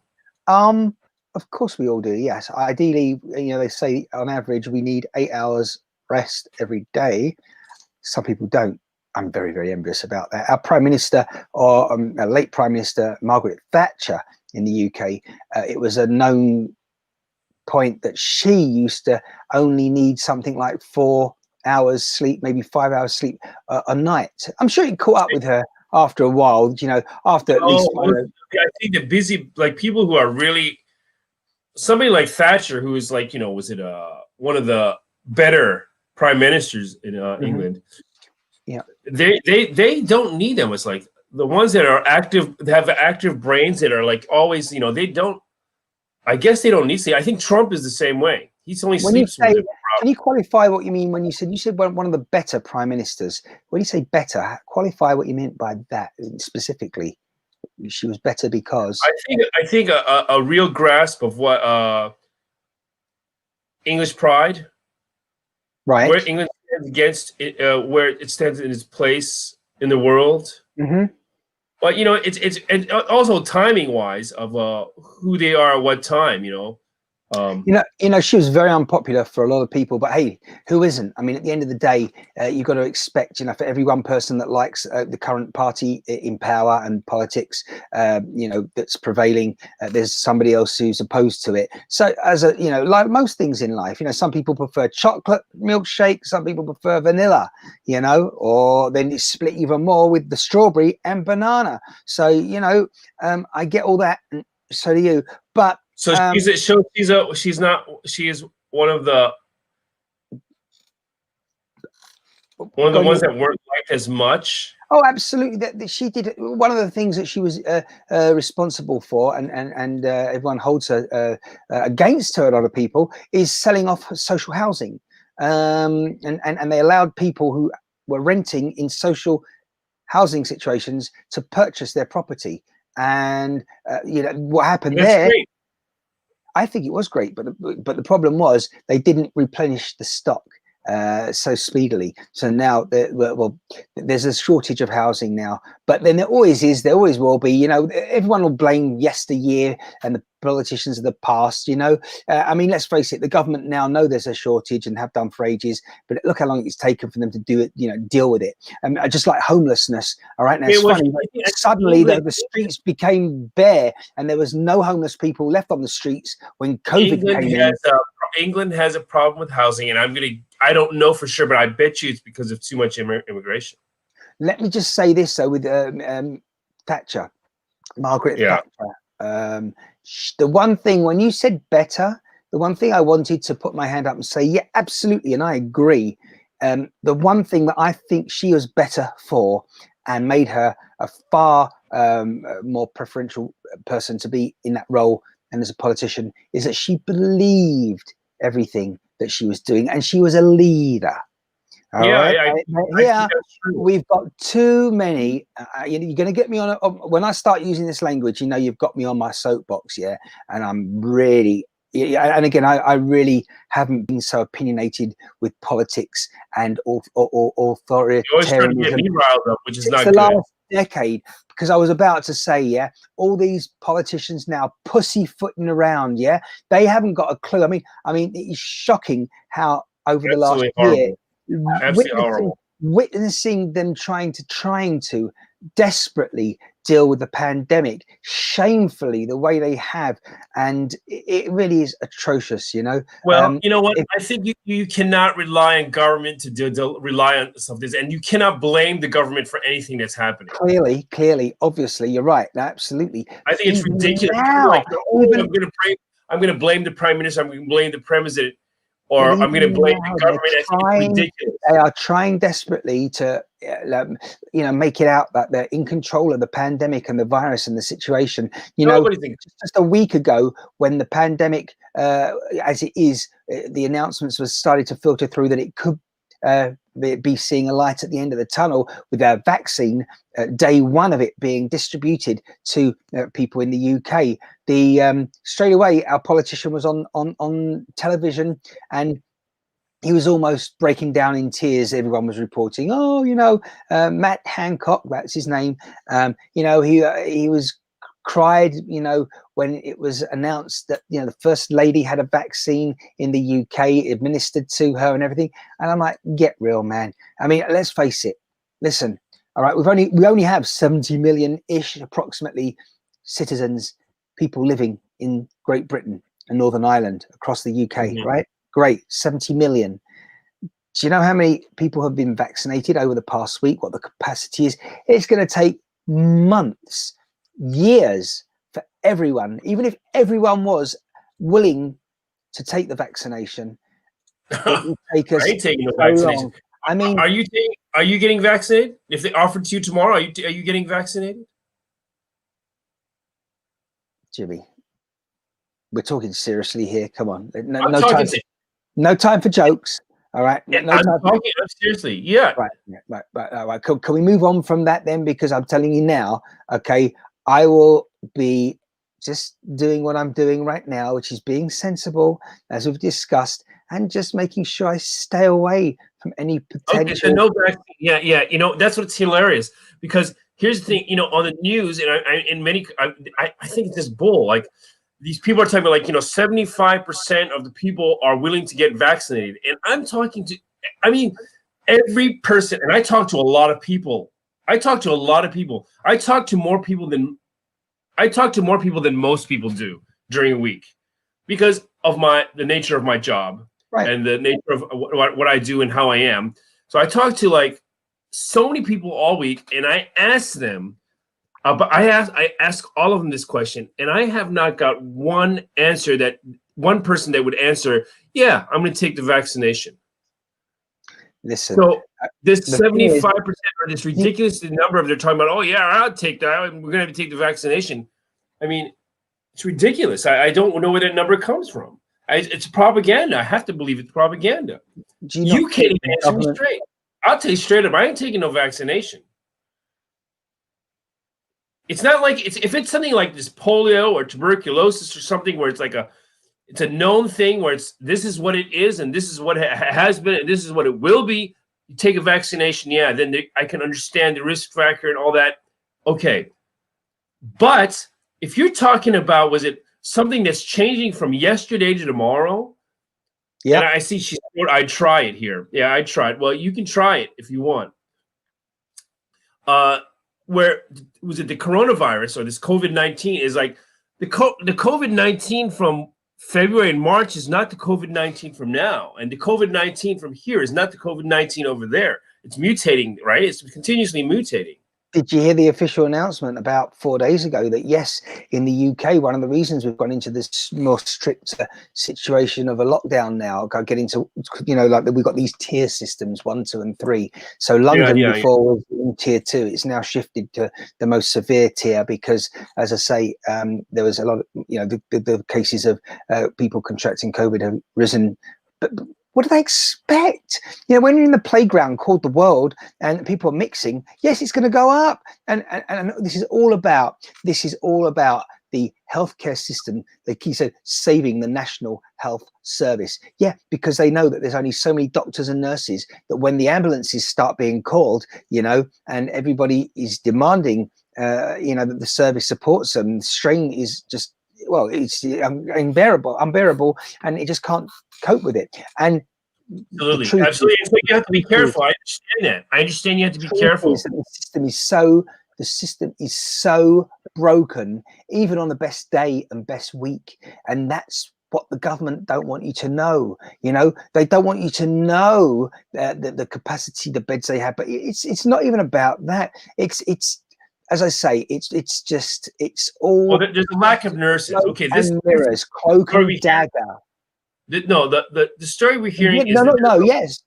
Of course we all do, yes. Ideally, they say on average we need 8 hours rest every day. Some people don't. I'm very, very envious about that. Our Prime Minister, or late Prime Minister Margaret Thatcher in the UK, it was a known point that she used to only need something like 4 hours sleep, maybe 5 hours sleep a night. I'm sure it caught up with her after a while, you know, after at least. I think the busy, like people who are really, somebody like Thatcher, who is like, you know, was it one of the better prime ministers in England? Yeah, they don't need them. It's like the ones that are active, that have active brains, that are like always, you know, they don't. I guess they don't need to. I think Trump is the same way. He's only sleeps with it. Can you qualify what you mean when you said one of the better prime ministers? When you say better, qualify what you meant by that specifically. She was better because I think a real grasp of what English pride, right, where England stands against it, where it stands in its place in the world. But you know, it's and also timing wise of who they are at what time. You know. You know, she was very unpopular for a lot of people, but hey, who isn't? I mean, at the end of the day, you've got to expect, you know, for every one person that likes the current party in power and politics, you know, that's prevailing, there's somebody else who's opposed to it. So as a, you know, like most things in life, you know, some people prefer chocolate milkshake, some people prefer vanilla, you know, or then it's split even more with the strawberry and banana. So, you know, I get all that, and so do you, but so she is one of the ones that weren't liked as much. Oh, absolutely. That she did one of the things that she was responsible for, and everyone holds her against her. A lot of people is selling off social housing, and they allowed people who were renting in social housing situations to purchase their property. And you know what happened there. Great. I think it was great, but the problem was they didn't replenish the stock so speedily. So now there's a shortage of housing now, but then there always will be, you know, everyone will blame yesteryear and the politicians of the past, you know. I mean, let's face it, the government now know there's a shortage and have done for ages, but look how long it's taken for them to do it, you know, deal with it. And just like homelessness, all right, now it's funny, suddenly the streets became bare and there was no homeless people left on the streets when COVID came in. England has a problem with housing, and I don't know for sure, but I bet you it's because of too much immigration. Let me just say this though, with Thatcher, Margaret Thatcher. The one thing, when you said better, the one thing I wanted to put my hand up and say, yeah, absolutely, and I agree. The one thing that I think she was better for and made her a far more preferential person to be in that role and as a politician is that she believed everything that she was doing, and she was a leader. We've got too many. You're going to get me on when I start using this language. You know, you've got me on my soapbox, yeah. And I'm really, and again, I really haven't been so opinionated with politics and authoritarianism. You're always trying to get me riled up, which is not good. Last decade, because I was about to say, yeah, all these politicians now pussyfooting around, yeah, they haven't got a clue. I mean, it's shocking how over the last year, witnessing them trying to desperately deal with the pandemic, shamefully the way they have, and it really is atrocious, you know. Well, you know what, I think you cannot rely on government to rely on something, and you cannot blame the government for anything that's happening. Clearly, obviously, you're right. Absolutely. I think it's ridiculous. Like, I'm going to blame the prime minister, I'm going to blame the president, or I'm going to blame the government. I think it's ridiculous. They are trying desperately to, you know, make it out that they're in control of the pandemic and the virus and the situation. You know, just a week ago, when the pandemic, as it is, the announcements were starting to filter through that it could be seeing a light at the end of the tunnel with our vaccine, day one of it being distributed to people in the UK. Straight away, our politician was on television, and he was almost breaking down in tears. Everyone was reporting, oh, you know, Matt Hancock, that's his name. You know, he was cried, you know, when it was announced that, you know, the first lady had a vaccine in the UK administered to her and everything. And I'm like, get real, man. I mean, let's face it. Listen, all right, we only have 70 million-ish approximately citizens, people living in Great Britain and Northern Ireland across the UK, right? Great, 70 million. Do you know how many people have been vaccinated over the past week? What the capacity is? It's going to take months, years for everyone. Even if everyone was willing to take the vaccination, it will take us I ain't taking no so vaccination. long. I mean, are you getting vaccinated? If they offered to you tomorrow, are you getting vaccinated? Jimmie, we're talking seriously here. Come on, no time for jokes. All right, I'm seriously. Yeah. Right. Can we move on from that then? Because I'm telling you now, okay, I will be just doing what I'm doing right now, which is being sensible, as we've discussed, and just making sure I stay away from any potential. Okay, so no vaccine. Yeah. You know, that's what's hilarious, because here's the thing. You know, on the news, and I think it's just bull. Like, these people are talking about, like, you know, 75% of the people are willing to get vaccinated. And I'm talking to, I mean, every person, and I talk to a lot of people. I talk to more people than most people do during a week, because of the nature of my job, right, and the nature of what I do and how I am. So I talk to, like, so many people all week, and I ask them, but I ask all of them this question, and I have not got one person that would answer, yeah, I'm going to take the vaccination. Listen. So this 75%, or this ridiculous number of, they're talking about, oh yeah, I'll take that, we're going to have to take the vaccination. I mean, it's ridiculous. I don't know where that number comes from. It's propaganda. I have to believe it's propaganda. You can't even answer me straight. I'll tell you straight up, I ain't taking no vaccination. It's not like if it's something like this polio or tuberculosis or something where it's like it's a known thing where this is what it is, and this is what it has been, and this is what it will be. You take a vaccination, yeah, then I can understand the risk factor and all that. Okay. But if you're talking about, was it something that's changing from yesterday to tomorrow? Yeah. And I see I'd try it here. Yeah, I'd try it. Well, you can try it if you want. Where was it, the coronavirus or this COVID-19 is like the COVID-19 from February and March is not the COVID-19 from now, and the COVID-19 from here is not the COVID-19 over there. It's mutating, right? It's continuously mutating. Did you hear the official announcement about 4 days ago that, yes, in the UK, one of the reasons we've gone into this more strict situation of a lockdown now, getting to, you know, like we've got these tier systems, 1, 2, and 3. So London before was in tier 2. It's now shifted to the most severe tier because, as I say, there was a lot of, you know, the cases of people contracting COVID have risen. But what do they expect? You know, when you're in the playground called the world and people are mixing, yes, it's going to go up. And this is all about the healthcare system. They keep saying saving the National Health Service. Yeah, because they know that there's only so many doctors and nurses that when the ambulances start being called, you know, and everybody is demanding, you know, that the service supports them, the strain is just, well, it's unbearable, and it just can't cope with it. And absolutely. So you have to be careful. I understand you have to be careful. The system is so broken, even on the best day and best week, and that's what the government don't want you to know. You know, they don't want you to know the capacity, the beds they have. But it's not even about that. It's as I say, it's all. Well, there's a lack of nurses. Okay, this mirrors, cloak and dagger. The story we're hearing is yes,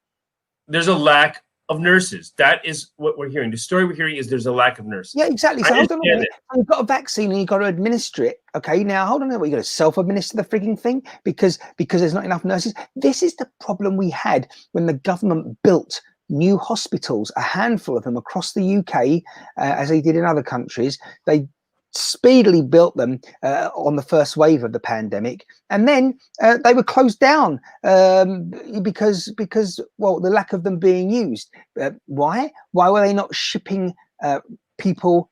there's a lack of nurses. That is what we're hearing. The story we're hearing is there's a lack of nurses. Yeah, exactly. So hold on a minute. You've got a vaccine and you've got to administer it. Okay, now hold on a minute. You've got to self-administer the freaking thing because there's not enough nurses. This is the problem we had when the government built new hospitals, a handful of them across the UK, as they did in other countries. They speedily built them on the first wave of the pandemic, and then they were closed down because well, the lack of them being used. Why were they not shipping people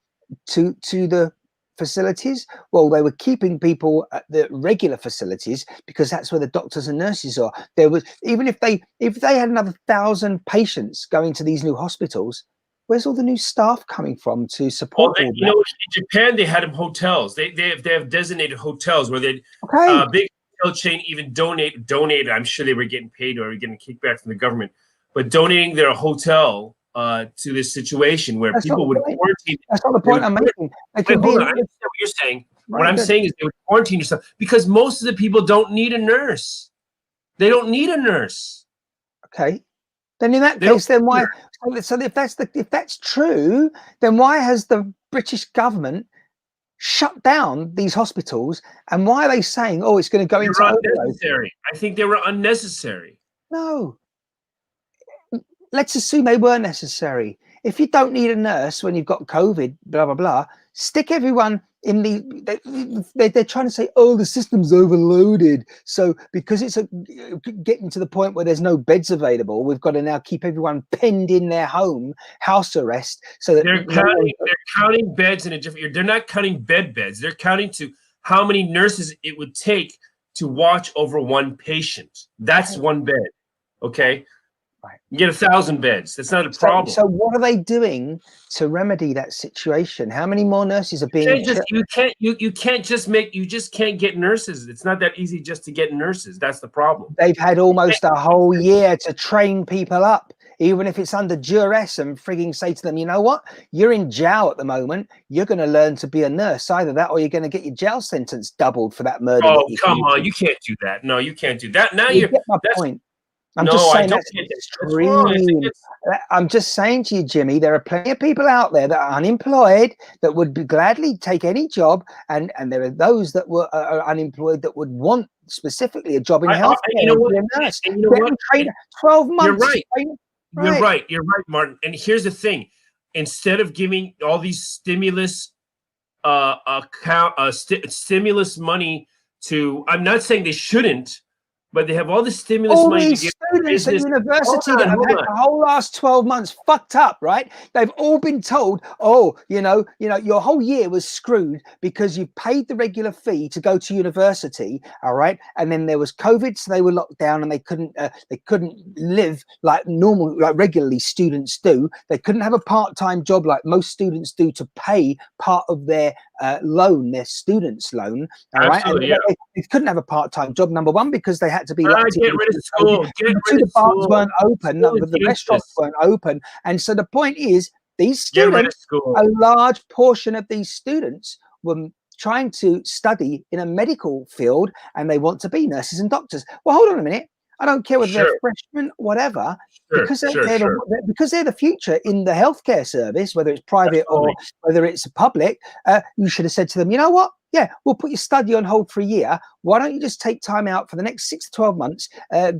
to the facilities? Well, they were keeping people at the regular facilities because that's where the doctors and nurses are. There was, even if they had another 1,000 patients going to these new hospitals, where's all the new staff coming from to support? Well, you know, in Japan they had them hotels. They have designated hotels where they big hotel chain even donated. I'm sure they were getting paid or getting kickback from the government. but donating their hotel to this situation where people would quarantine. That's not the point I'm making. Wait, hold on. I understand what you're saying. What I'm saying is they would quarantine yourself because most of the people don't need a nurse. They don't need a nurse. Okay. Then in that case, then why? So if that's true, then why has the British government shut down these hospitals? And why are they saying, "Oh, it's going to go into unnecessary"? I think they were unnecessary. No. Let's assume they were necessary. If you don't need a nurse when you've got COVID, blah blah blah, stick everyone in they're trying to say, oh, the system's overloaded, so because it's getting to the point where there's no beds available, we've got to now keep everyone penned in their house arrest, so that they're counting beds in a different. They're not counting beds. They're counting to how many nurses it would take to watch over one patient. That's one bed. Okay. Right. You get 1,000 beds. That's not a problem. So what are they doing to remedy that situation? How many more nurses are being? You just can't get nurses. It's not that easy just to get nurses. That's the problem. They've had almost a whole year to train people up, even if it's under duress, and frigging say to them, you know what? You're in jail at the moment. You're going to learn to be a nurse. Either that, or you're going to get your jail sentence doubled for that murder. Oh, come on! You can't do that. No, you can't do that. Now you get my point. I'm just saying that's extreme. I'm just saying to you, Jimmy, there are plenty of people out there that are unemployed that would gladly take any job, and there are those that were unemployed that would want specifically a job in healthcare. You know what? 12 months. You're right. You're right, Martin. And here's the thing: instead of giving all these stimulus stimulus money to, I'm not saying they shouldn't. But they have all the stimulus money to give students at university that have had the whole last 12 months fucked up, right? They've all been told, oh, you know, your whole year was screwed because you paid the regular fee to go to university, all right? And then there was COVID, so they were locked down and they couldn't live like normal, like regularly students do. They couldn't have a part-time job like most students do to pay part of their loan, their student's loan, all right? And they couldn't have a part-time job, number one, because they had to be locked in. Get rid of school. The bars weren't open, the restaurants weren't open, and so the point is, these students, a large portion of these students were trying to study in a medical field, and they want to be nurses and doctors. Well, hold on a minute. I don't care whether they're freshmen, whatever, because they're the future in the healthcare service, whether it's private or whether it's public. You should have said to them, you know what? Yeah, we'll put your study on hold for a year. Why don't you just take time out for the next 6 to 12 months,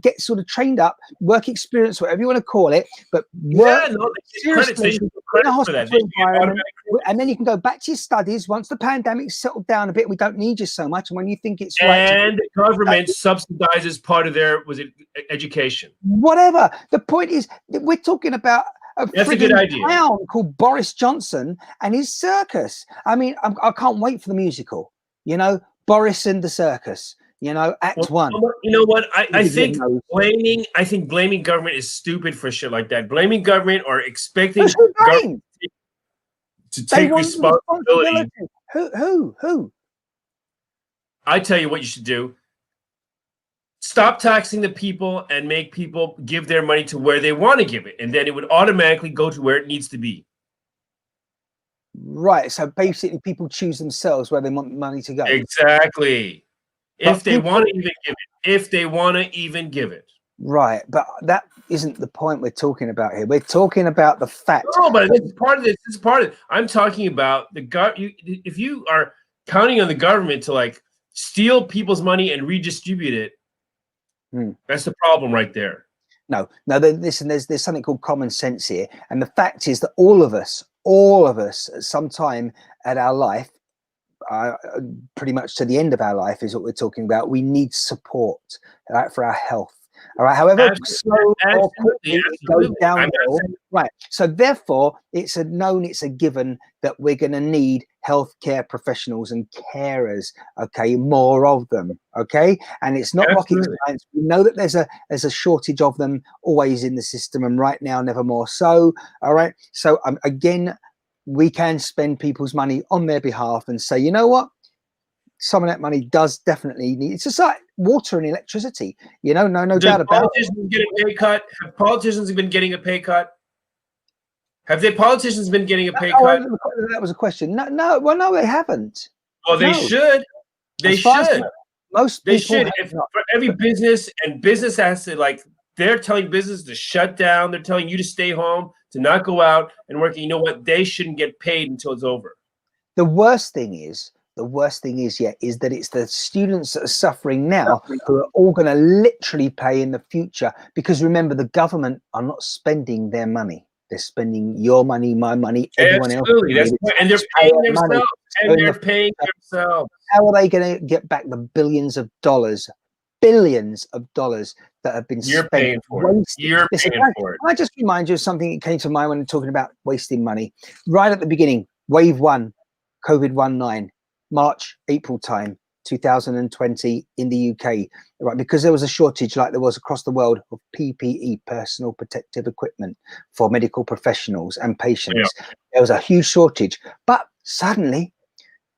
get sort of trained up, work experience, whatever you want to call it, but work seriously in a hospital environment, and then you can go back to your studies once the pandemic's settled down a bit. We don't need you so much, and when you think it's right, and the government subsidizes part of their education. Whatever. The point is, we're talking about that's a good idea. Clown called Boris Johnson and his circus. I mean, I can't wait for the musical. You know, Boris and the Circus. You know, Act One. You know what? I think blaming government is stupid for shit like that. Blaming government or expecting government to take responsibility. Who? I tell you what you should do. Stop taxing the people and make people give their money to where they want to give it. And then it would automatically go to where it needs to be. Right. So basically people choose themselves where they want money to go. Exactly. If they want to even give it. Right. But that isn't the point we're talking about here. We're talking about the fact. No, but it's part of this. It's part of it. I'm talking about if you are counting on the government to like steal people's money and redistribute it, that's the problem right there. No. Listen, there's something called common sense here. And the fact is that all of us at some time at our life, pretty much to the end of our life is what we're talking about. We need support, right, for our health. All right. However slow or quickly it goes downhill. Right. So therefore, it's a given that we're going to need healthcare professionals and carers. Okay, more of them. Okay, and it's not rocket science. We know that there's a shortage of them always in the system, and right now, never more so. All right. So again, we can spend people's money on their behalf and say, you know what? some of that money does definitely need. It's just like water and electricity, you know. No Does doubt about politicians get a pay cut? Have politicians been getting a pay cut? Have the politicians been getting a pay cut? That was a question. No. Well, no, they haven't. Well, they should. They should. Most they people should. If, for every business, and business has to, like, they're telling business to shut down. They're telling you to stay home, to not go out and work. You know what? They shouldn't get paid until it's over. The worst thing is is that it's the students that are suffering now who are all going to literally pay in the future, because remember, the government are not spending their money. They're spending your money, my money, everyone Absolutely. else's money. And they're paying themselves. And they're paying themselves. How are they going to get back the billions of dollars that have been spent? Paying for it. You're paying for it. I just remind you of something that came to mind when talking about wasting money. Right at the beginning, wave 1, COVID-19, March, April time, 2020 in the UK, right? Because there was a shortage, like there was across the world, of PPE, personal protective equipment, for medical professionals and patients. Yeah. There was a huge shortage, but suddenly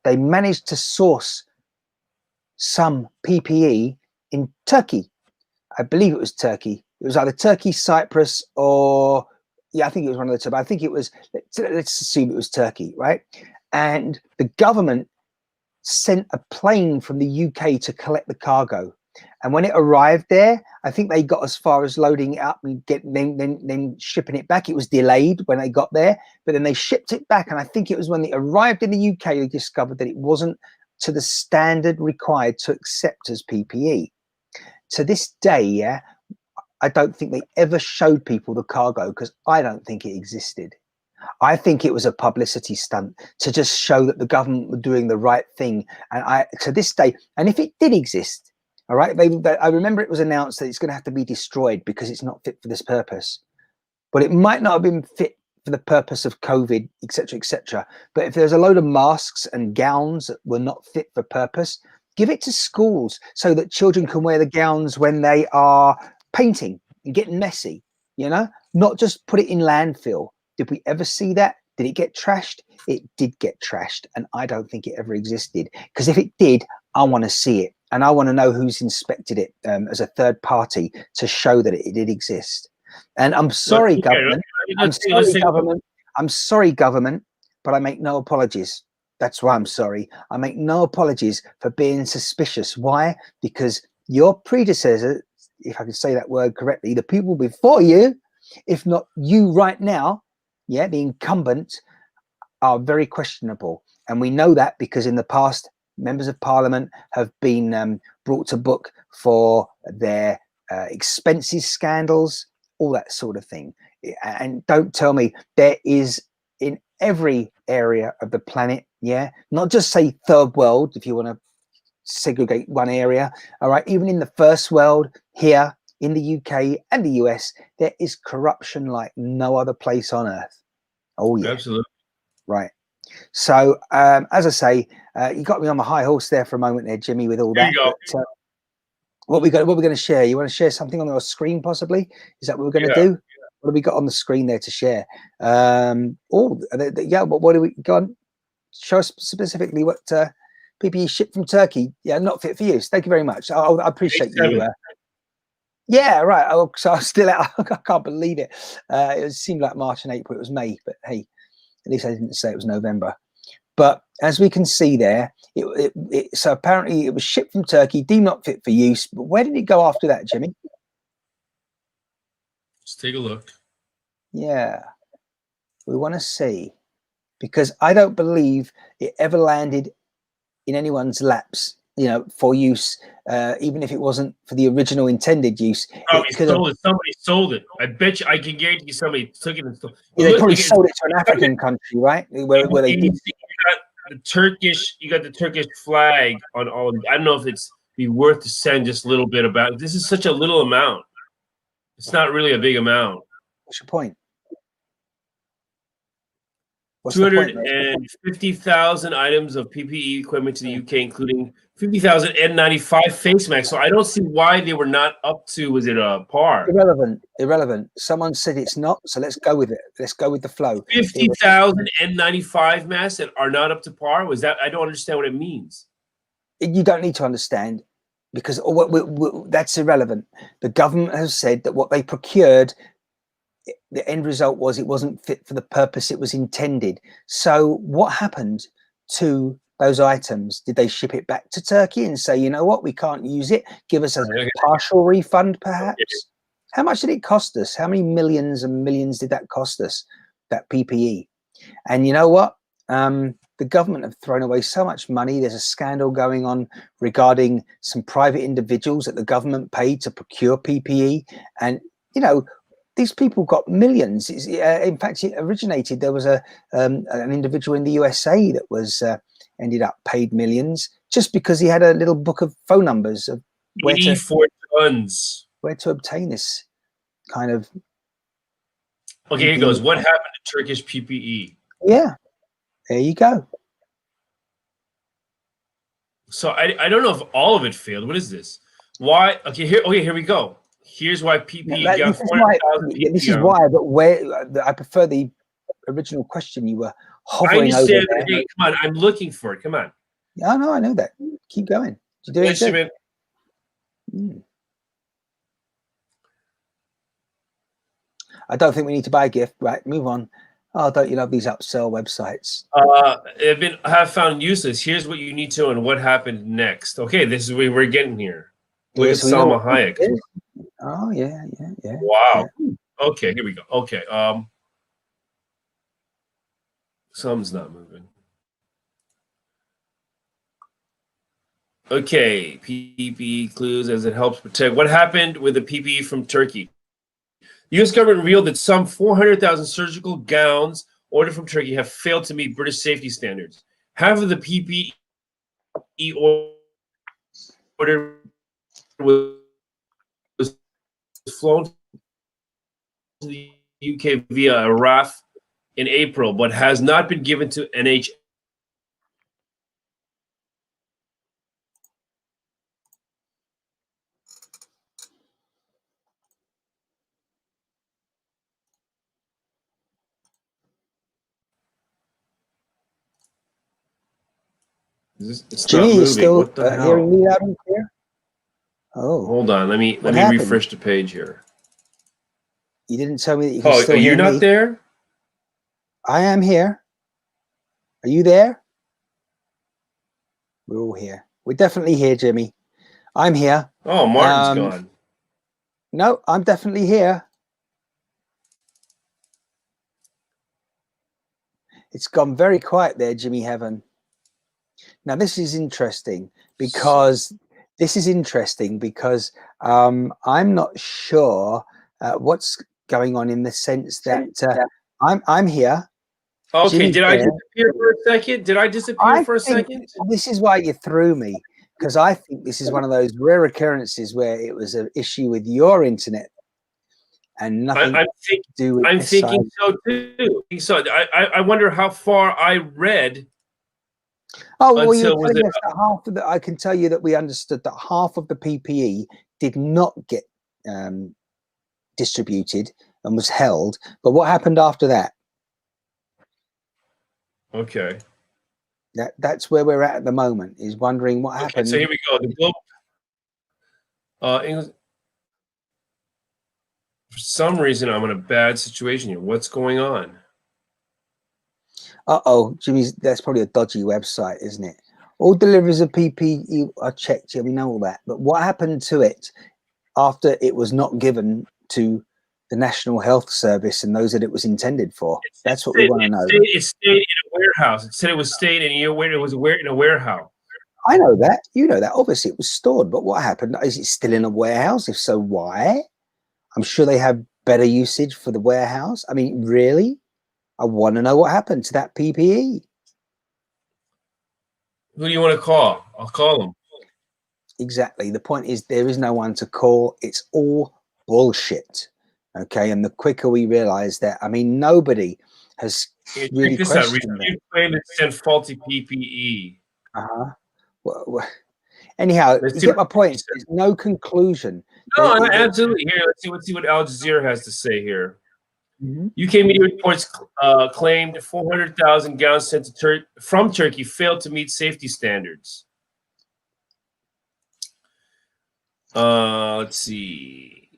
they managed to source some PPE in Turkey. I believe it was Turkey. It was either Turkey, Cyprus, or I think it was one of the two. But I think it was. Let's assume it was Turkey, right? And the government sent a plane from the UK to collect the cargo. And when it arrived there, I think they got as far as loading it up and then shipping it back. It was delayed when they got there, but then they shipped it back. And I think it was when they arrived in the UK, they discovered that it wasn't to the standard required to accept as PPE. To this day, I don't think they ever showed people the cargo, because I don't think it existed. I think it was a publicity stunt to just show that the government were doing the right thing. And to this day, and if it did exist, all right, I remember it was announced that it's going to have to be destroyed because it's not fit for this purpose. But it might not have been fit for the purpose of COVID, etc., etc. But if there's a load of masks and gowns that were not fit for purpose, give it to schools so that children can wear the gowns when they are painting and getting messy, you know, not just put it in landfill. Did we ever see that? Did it get trashed? It did get trashed, and I don't think it ever existed. Because if it did, I want to see it, and I want to know who's inspected it as a third party to show that it did exist. And I'm sorry, government. I'm sorry, government, but I make no apologies. That's why I'm sorry. I make no apologies for being suspicious. Why? Because your predecessor, if I can say that word correctly, the people before you, if not you right now, the incumbent, are very questionable. And we know that because in the past, members of parliament have been brought to book for their expenses scandals, all that sort of thing. And don't tell me, there is in every area of the planet, not just say third world, if you want to segregate one area, all right, even in the first world, here in the UK and the US, there is corruption like no other place on earth. Oh yeah, absolutely right. So as I say, you got me on my high horse there for a moment there, Jimmy, with all that. But, what we're going to share? You want to share something on our screen, possibly? Is that what we're going to do? Yeah. What have we got on the screen there to share? What do we go on? Show us specifically what PPE shipped from Turkey. Yeah, not fit for use. Thank you very much. I appreciate you. Yeah, right. Oh, so I'm still out. I can't believe it. It seemed like March and April. It was May, but hey, at least I didn't say it was November. But as we can see there, so apparently it was shipped from Turkey, deemed not fit for use. But where did it go after that, Jimmy? Let's take a look. Yeah, we want to see, because I don't believe it ever landed in anyone's laps, for use, even if it wasn't for the original intended use. Oh, somebody sold it. I bet you, I can guarantee you somebody took it and stole it. Yeah, they probably sold it to an African country, right? Where they did. You got the Turkish flag on all of it. I don't know if it's be worth to send just a little bit about it. This is such a little amount. It's not really a big amount. What's your point? 250,000 items of PPE equipment to the UK, including 50,000 N95 face masks. So I don't see why they were not up to, was it a par? Irrelevant. Someone said it's not, so let's go with it. Let's go with the flow. 50,000 N95 masks that are not up to par? Was that? I don't understand what it means. you don't need to understand, because that's irrelevant. The government has said that what they procured, the end result was it wasn't fit for the purpose it was intended. So what happened to those items? Did they ship it back to Turkey and say, you know what, we can't use it, give us a partial refund perhaps? How much did it cost us? How many millions and millions did that cost us, that PPE? And you know what, the government have thrown away so much money. There's a scandal going on regarding some private individuals that the government paid to procure PPE, and you know, these people got millions. In fact, it originated, there was an individual in the USA that was ended up paid millions just because he had a little book of phone numbers of 84 tons. Where to obtain this kind of. Okay, here goes. What happened to Turkish PPE? Yeah, there you go. So I don't know if all of it failed. What is this? Why? Okay, here we go. Here's why PPE got 400,000. This is why, but where I prefer the original question you were hovering over there. Hey, come on, I'm looking for it. Come on. Yeah, no, I know that. Keep going. You're doing good. I don't think we need to buy a gift. Right, move on. Oh, don't you love these upsell websites? Have found useless. Here's what you need to know and what happened next. Okay, this is where we're getting here. Look at Salma Hayek. Oh yeah. Wow. Yeah. Okay, here we go. Okay. Something's not moving. Okay, PPE clues as it helps protect. What happened with the PPE from Turkey? The U.S. government revealed that some 400,000 surgical gowns ordered from Turkey have failed to meet British safety standards. Half of the PPE order was flown to the UK via a RAF in April, but has not been given to NHS. Jimmie, you still hearing me loud and clear? Oh, hold on. Let me refresh the page here. You didn't tell me that you can still hear me. Are you not there? I am here. Are you there? We're all here. We're definitely here, Jimmie. I'm here. Oh, Martin's gone. No, I'm definitely here. It's gone very quiet there, Jimmie Heaven. Now this is interesting because I'm not sure what's going on, in the sense that I'm here. Okay, Jimmie's did I disappear for a second? Did I disappear for a second? This is why you threw me, because I think this is one of those rare occurrences where it was an issue with your internet and nothing to do with. I'm thinking so too. So I wonder how far I read. Oh, well, you were telling us that half of I can tell you that we understood that half of the PPE did not get distributed and was held. But what happened after that? Okay. That's where we're at the moment, is wondering what happened. So here we go. The global, English. For some reason, I'm in a bad situation here. What's going on? Uh-oh, Jimmie, that's probably a dodgy website, isn't it? All deliveries of PPE are checked. Yeah, we know all that. But what happened to it after it was not given to the National Health Service and those that it was intended for? That's what we want to know. It stayed in a warehouse. It said it was stayed in a warehouse. I know that. You know that. Obviously, it was stored. But what happened? Is it still in a warehouse? If so, why? I'm sure they have better usage for the warehouse. I mean, really? I want to know what happened to that PPE. Who do you want to call? I'll call them. Exactly. The point is, there is no one to call. It's all bullshit. Okay. And the quicker we realize that, I mean, nobody has really questioned that. You claim to send faulty PPE. Well, anyhow, you get my point. There's no conclusion. No, absolutely. Here, let's see what Al Jazeera has to say here. UK media reports claimed 400,000 gowns sent from Turkey failed to meet safety standards. Let's see.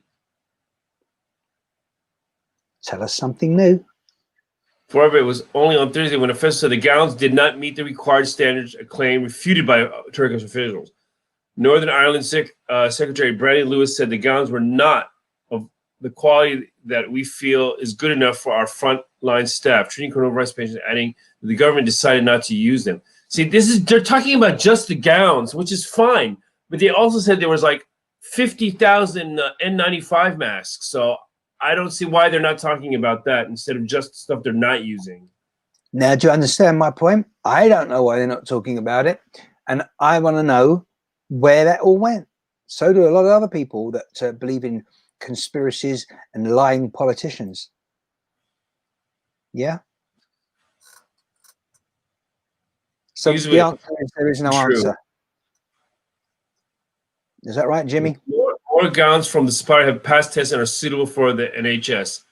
Tell us something new. However, it was only on Thursday when officials said the gowns did not meet the required standards, a claim refuted by Turkish officials. Northern Ireland Secretary Brandon Lewis said the gowns were not of the quality that we feel is good enough for our frontline staff, treating coronavirus patients, adding that the government decided not to use them. See, they're talking about just the gowns, which is fine, but they also said there was like 50,000 N95 masks. So I don't see why they're not talking about that instead of just stuff they're not using. Now, do you understand my point? I don't know why they're not talking about it. And I want to know where that all went. So do a lot of other people that believe in conspiracies and lying politicians. Yeah. So Usually the answer is there is no answer. Is that right, Jimmy? More gowns from the supplier have passed tests and are suitable for the NHS.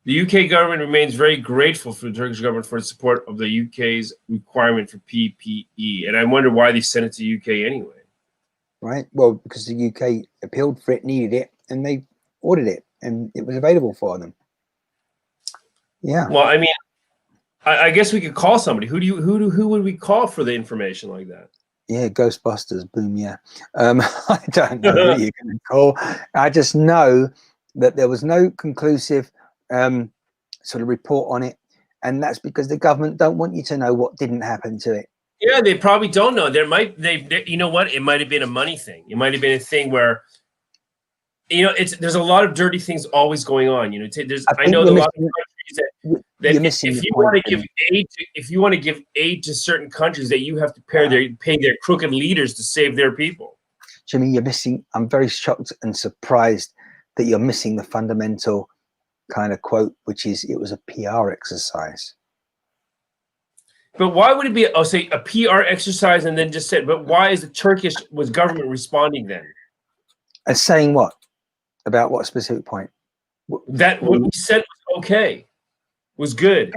The UK government remains very grateful for the Turkish government for its support of the UK's requirement for PPE. And I wonder why they sent it to UK anyway. Right. Well, because the UK appealed for it, needed it, and they ordered it, and it was available for them. Yeah. Well, I mean, I guess we could call somebody. Who would we call for the information like that? Yeah, Ghostbusters. Boom. Yeah. I don't know who you're going to call. I just know that there was no conclusive sort of report on it, and that's because the government don't want you to know what didn't happen to it. Yeah, they probably don't know. You know what? It might have been a money thing. It might have been a thing where, there's a lot of dirty things always going on. I know a lot of countries that if you want to give aid to certain countries, that you have to pay their crooked leaders to save their people. Jimmy, you're missing. I'm very shocked and surprised that you're missing the fundamental kind of quote, which is it was a PR exercise. But why would it be, say, a PR exercise and then just said, but why is the Turkish government responding then? And saying what? About what specific point? That what we said was okay, was good.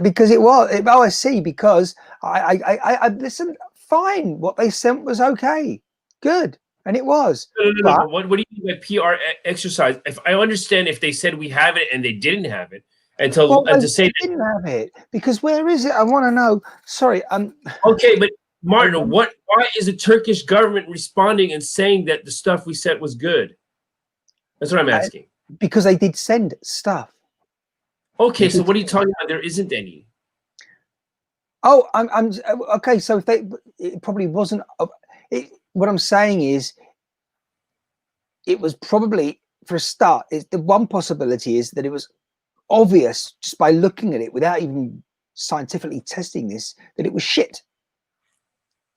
Because it was. I see, because I listened, fine. What they sent was okay. Good. And it was. No. What do you mean by PR exercise? If I understand if they said we have it and they didn't have it, and to say they didn't have it, because where is it? I want to know. Sorry. Okay, but Martin, why is the Turkish government responding and saying that the stuff we sent was good? That's what I'm asking. Because they did send stuff. Okay, so what are you talking about? There isn't any. Oh, I'm okay. So if it probably wasn't. What I'm saying is, it was probably, for a start, the one possibility is that it was obvious just by looking at it without even scientifically testing this that it was shit.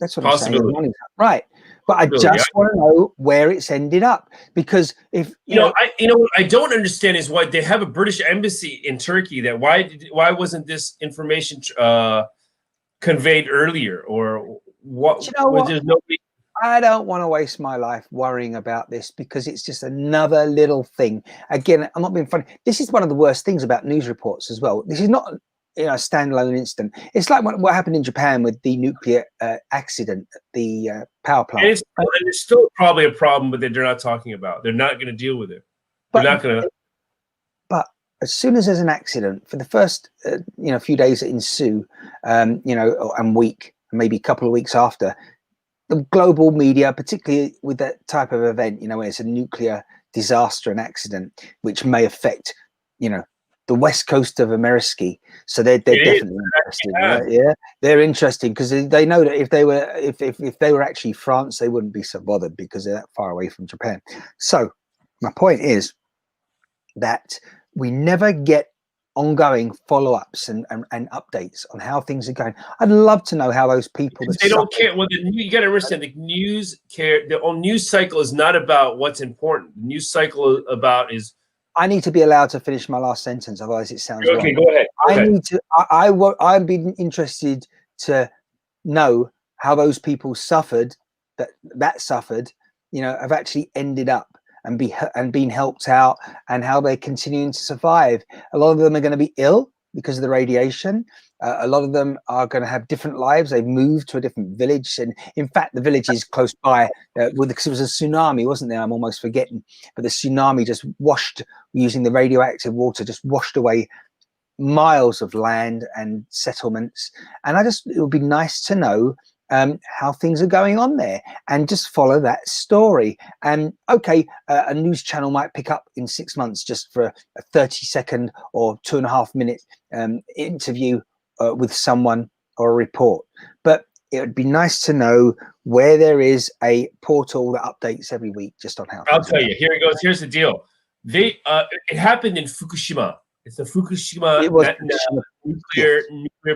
That's what I'm saying. Right. But I just want to know where it's ended up, because if what I don't understand is why they have a British embassy in Turkey. That why wasn't this information conveyed earlier, or what? There's nobody. I don't want to waste my life worrying about this, because it's just another little thing. Again, I'm not being funny. This is one of the worst things about news reports as well. This is not a standalone incident. It's like what happened in Japan with the nuclear accident at the power plant. And it's still probably a problem, but they're not talking about. They're not going to deal with it. They're not going to. But as soon as there's an accident, for the first few days that ensue, and week, maybe a couple of weeks after, the global media, particularly with that type of event, when it's a nuclear disaster and accident, which may affect, the west coast of America. So they're definitely interested. Right? Yeah, they're interesting, because they know that if they were actually France, they wouldn't be so bothered, because they're that far away from Japan. So my point is that we never get ongoing follow-ups and updates on how things are going. I'd love to know how those people they don't care. Well, you got to understand, the news cycle is not about what's important. The news cycle is. I need to be allowed to finish my last sentence, otherwise it sounds okay. wrong. Go ahead. I'd be interested to know how those people suffered that suffered, have actually ended up and been helped out, and how they're continuing to survive. A lot of them are going to be ill because of the radiation. A lot of them are going to have different lives. They've moved to a different village, and in fact, the village is close by. Because it was a tsunami, wasn't there? I'm almost forgetting, but the tsunami just washed, using the radioactive water, just washed away miles of land and settlements. And it would be nice to know how things are going on there, and just follow that story. And okay, a news channel might pick up in 6 months just for a 30-second or 2.5-minute interview with someone or a report, but it would be nice to know where there is a portal that updates every week just on how. I'll tell you. Here it goes. Here's the deal. It happened in Fukushima. It's the Fukushima nuclear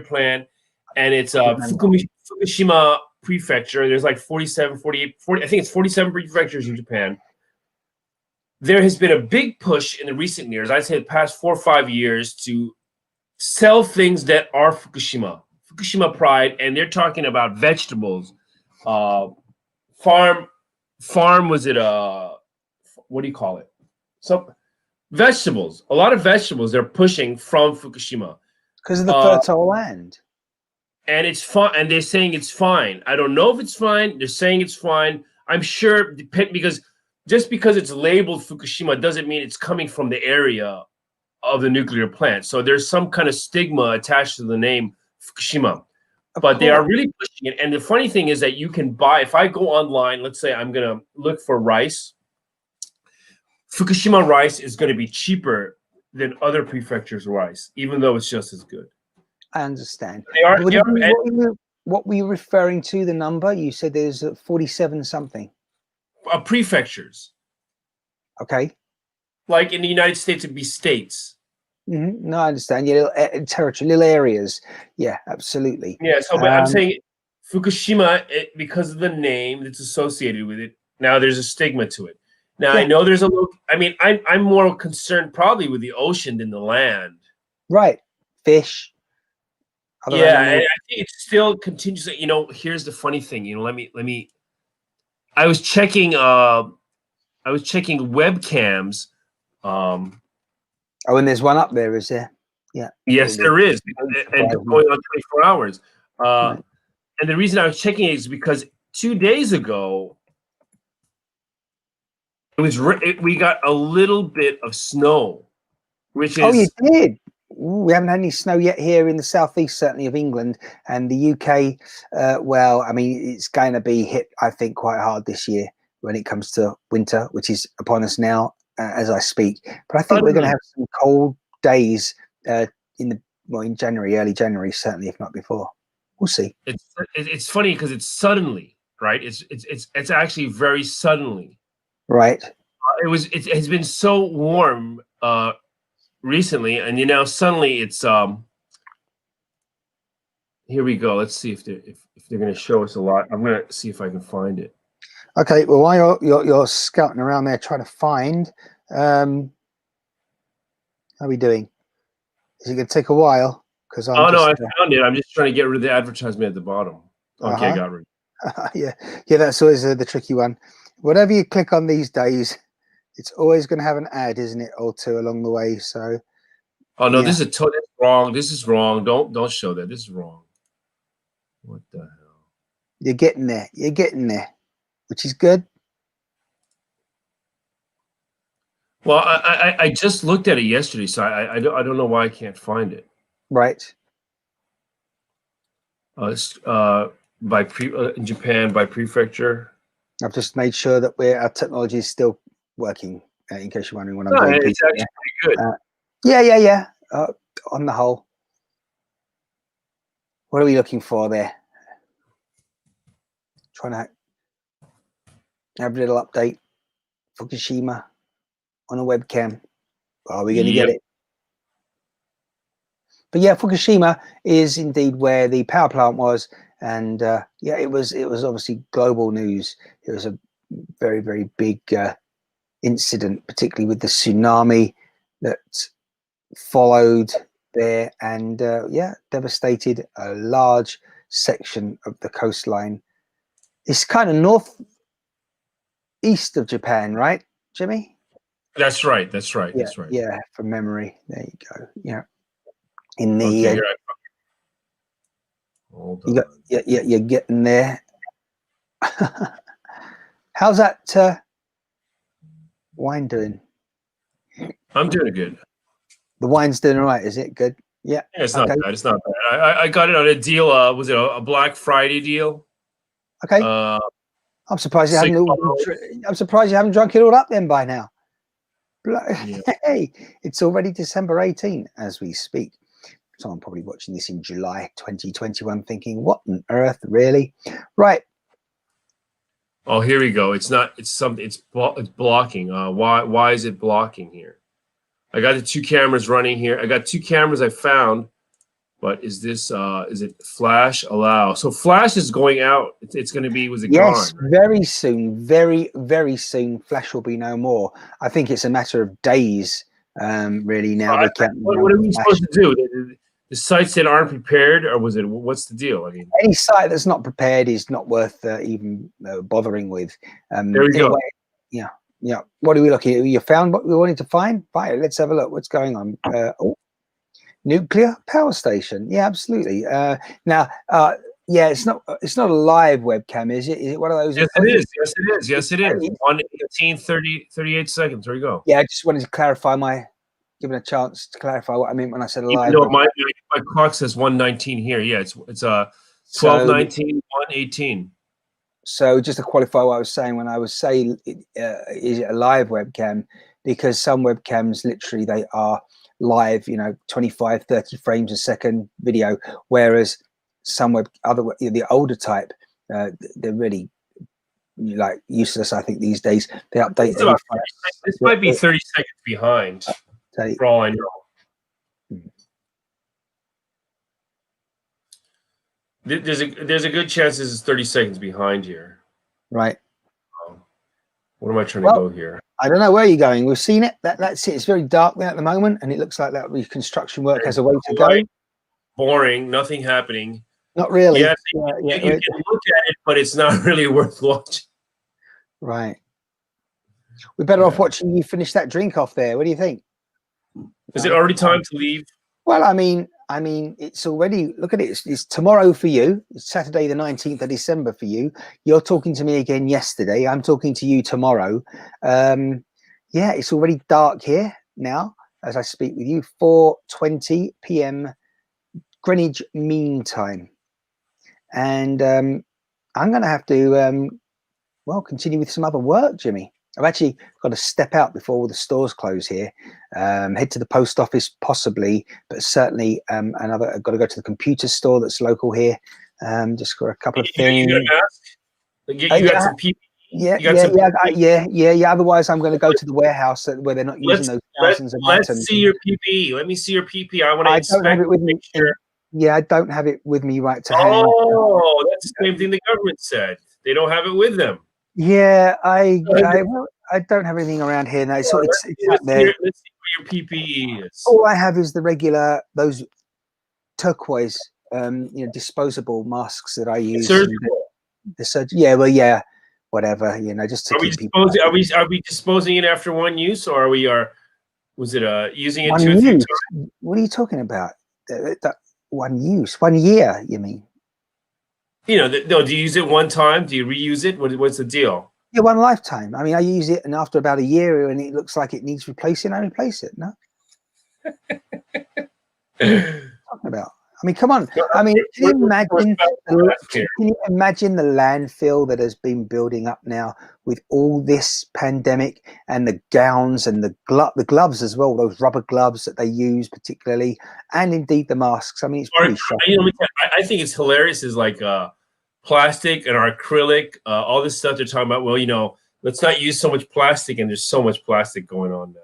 plant, and it's Fukushima prefecture. There's like 47, 48, 40, I think it's 47 prefectures in Japan. There has been a big push in the recent years, I'd say the past 4 or 5 years, to sell things that are Fukushima pride, and they're talking about vegetables. Farm was it what do you call it? Vegetables, a lot of vegetables they're pushing from Fukushima because of the fertile land, and it's fine. And they're saying it's fine. I don't know if it's fine. They're saying it's fine. I'm sure because just because it's labeled Fukushima doesn't mean it's coming from the area of the nuclear plant. So there's some kind of stigma attached to the name Fukushima. But they are really pushing it. And the funny thing is that you can buy. If I go online, let's say I'm gonna look for rice. Fukushima rice is going to be cheaper than other prefectures' rice, even though it's just as good. I understand. What were you referring to, the number? You said there's 47 something. Prefectures. Okay. Like in the United States, it'd be states. Mm-hmm. No, I understand. Yeah, territory, little areas. Yeah, absolutely. Yeah, so but I'm saying Fukushima, because of the name that's associated with it, now there's a stigma to it. Now, I know there's a little, I mean, I'm more concerned probably with the ocean than the land. Right. Fish. Yeah, and I think it still continues. You know, here's the funny thing. You know, let me. I was checking webcams. And there's one up there, is there? Yeah. Yes, there is, and going on 24 hours. Right. And the reason I was checking it is because 2 days ago, we got a little bit of snow, which is. Oh, you did. Ooh, we haven't had any snow yet here in the southeast, certainly of England and the UK. Well, I mean, it's going to be hit, I think, quite hard this year when it comes to winter, which is upon us now as I speak. But I think we're going to have some cold days in January, early January, certainly, if not before. We'll see. It's funny because it's suddenly, right? It's actually very suddenly. Right. It has been so warm recently, and suddenly it's here we go. Let's see if they're going to show us a lot. I'm going to see if I can find it. Okay. Well, while you're scouting around there trying to find, how are we doing? Is it going to take a while? Because I found it. I'm just trying to get rid of the advertisement at the bottom. Okay, I got rid of it. Yeah, that's always the tricky one. Whatever you click on these days, it's always going to have an ad, isn't it, or two along the way? So. Oh no, this is wrong. This is wrong. Don't show that. This is wrong. What the hell? You're getting there. You're getting there, which is good. Well, I just looked at it yesterday, so I don't know why I can't find it. Right. In Japan by prefecture. I've just made sure that our technology is still working. In case you're wondering what I'm doing. It's actually pretty good. Yeah. On the whole, what are we looking for there? Trying to have a little update. Fukushima on a webcam. Are we going to get it? But yeah, Fukushima is indeed where the power plant was, and it was obviously global news. It was a very, very big incident, particularly with the tsunami that followed there, and devastated a large section of the coastline. It's kind of northeast of Japan, right, Jimmy? That's right. Yeah, from memory. There you go. Yeah. In the Hold on. You're getting there. How's that wine doing? I'm doing good. The wine's doing all right, is it? Good. Yeah. It's not bad. It's not bad. I got it on a deal. Was it a Black Friday deal? Okay. I'm surprised you haven't. I'm surprised you haven't drunk it all up then by now. Yeah. Hey, it's already December 18 as we speak. Someone probably watching this in July 2021, thinking, "What on earth, really?" Right. Oh, here we go. It's not. It's something. It's blocking. Why is it blocking here? I got the 2 cameras running here. I got 2 cameras I found, but is this? Is it flash allow? So flash is going out. It's going to be. Was it gone? Yes, very soon. Very, very soon. Flash will be no more. I think it's a matter of days. Really now. What are we supposed to do? The sites that aren't prepared, or was it? What's the deal? I mean, any site that's not prepared is not worth even bothering with. There we go. Yeah. What are we looking at? You found what we wanted to find? Right, let's have a look. What's going on? Nuclear power station. Yeah, absolutely. Now, yeah, it's not a live webcam, is it? Is it one of those? Yes, it is. Yes, it is. Yes, it is. 1:18, 38 seconds. There we go. Yeah, I just wanted to clarify given a chance to clarify what I meant when I said live. No, my clock says 1:19 here. Yeah, it's 12:19, 1:18. So just to qualify what I was saying when I was saying is it a live webcam, because some webcams literally they are live, 25, 30 frames a second video, whereas some the older type, they're really like useless. I think these days they update. This might be 30 seconds behind. For all I know. There's a good chance this is 30 seconds behind here. Right. What am I trying to go here? I don't know where you're going. We've seen it. That's it. It's very dark there at the moment, and it looks like that reconstruction work has a way to go. Boring. Nothing happening. Not really. Yes, you can look at it, but it's not really worth watching. Right. We're better off watching you finish that drink off there. What do you think? Is it already time to leave? Well, I mean, it's already, look at it. It's tomorrow for you. It's Saturday, the 19th of December for you. You're talking to me again yesterday. I'm talking to you tomorrow. Yeah, it's already dark here now as I speak with you. 4:20 p.m. Greenwich Mean Time. And I'm going to have to, continue with some other work, Jimmy. I've actually got to step out before all the stores close here, head to the post office possibly, but certainly I've got to go to the computer store that's local here, just for a couple of things. You got some people. Yeah. Otherwise, I'm going to go to the warehouse where they're not using those thousands of items. Let's see your PPE. Let me see your PPE. I want to inspect it with me. Yeah, I don't have it with me right to hand. Oh, that's the same thing the government said. They don't have it with them. Yeah, I don't have anything around here now. It's out there. Let's see what your PPE is. All I have is the regular, those turquoise, disposable masks that I use. Surgical. Whatever, just to keep people. Are we disposing it after one use, or was it using it 2 or 3 times? What are you talking about? That one use, 1 year, you mean? Do you use it one time? Do you reuse it? What's the deal? Yeah, one lifetime. I mean, I use it, and after about a year, and it looks like it needs replacing, I replace it. No. Talking about. I mean, come on. I mean, can you imagine the landfill that has been building up now with all this pandemic and the gowns and the gloves as well, those rubber gloves that they use particularly, and indeed the masks. I mean, it's pretty shocking. I think it's hilarious. Is like plastic and acrylic, all this stuff they're talking about. Well, let's not use so much plastic, and there's so much plastic going on now.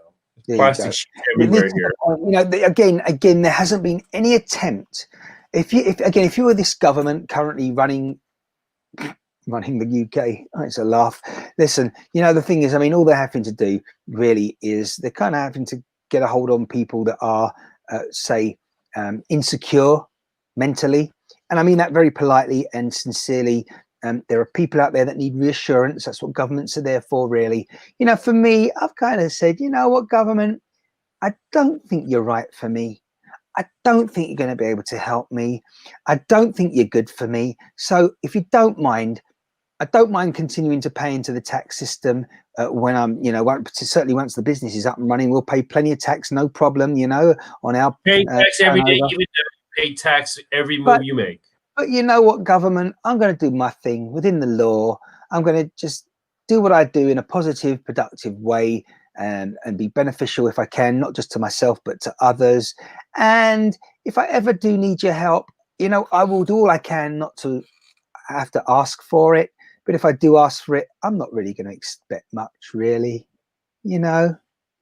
Plastic shit everywhere here. Again, there hasn't been any attempt. If you were this government currently running the UK, it's a laugh. Listen, the thing is, I mean, all they're having to do really is they're kind of having to get a hold on people that are, insecure mentally, and I mean that very politely and sincerely. There are people out there that need reassurance. That's what governments are there for, really. For me, I've kind of said, what, government, I don't think you're right for me. I don't think you're going to be able to help me. I don't think you're good for me. So if you don't mind, I don't mind continuing to pay into the tax system when I'm, certainly once the business is up and running, we'll pay plenty of tax, no problem, on our pay tax every day, turnover. even though you pay tax every move But you make. But you know what, government? I'm going to do my thing within the law. I'm going to just do what I do in a positive, productive way, and be beneficial if I can, not just to myself, but to others. And if I ever do need your help, I will do all I can not to have to ask for it. But if I do ask for it, I'm not really going to expect much, really. I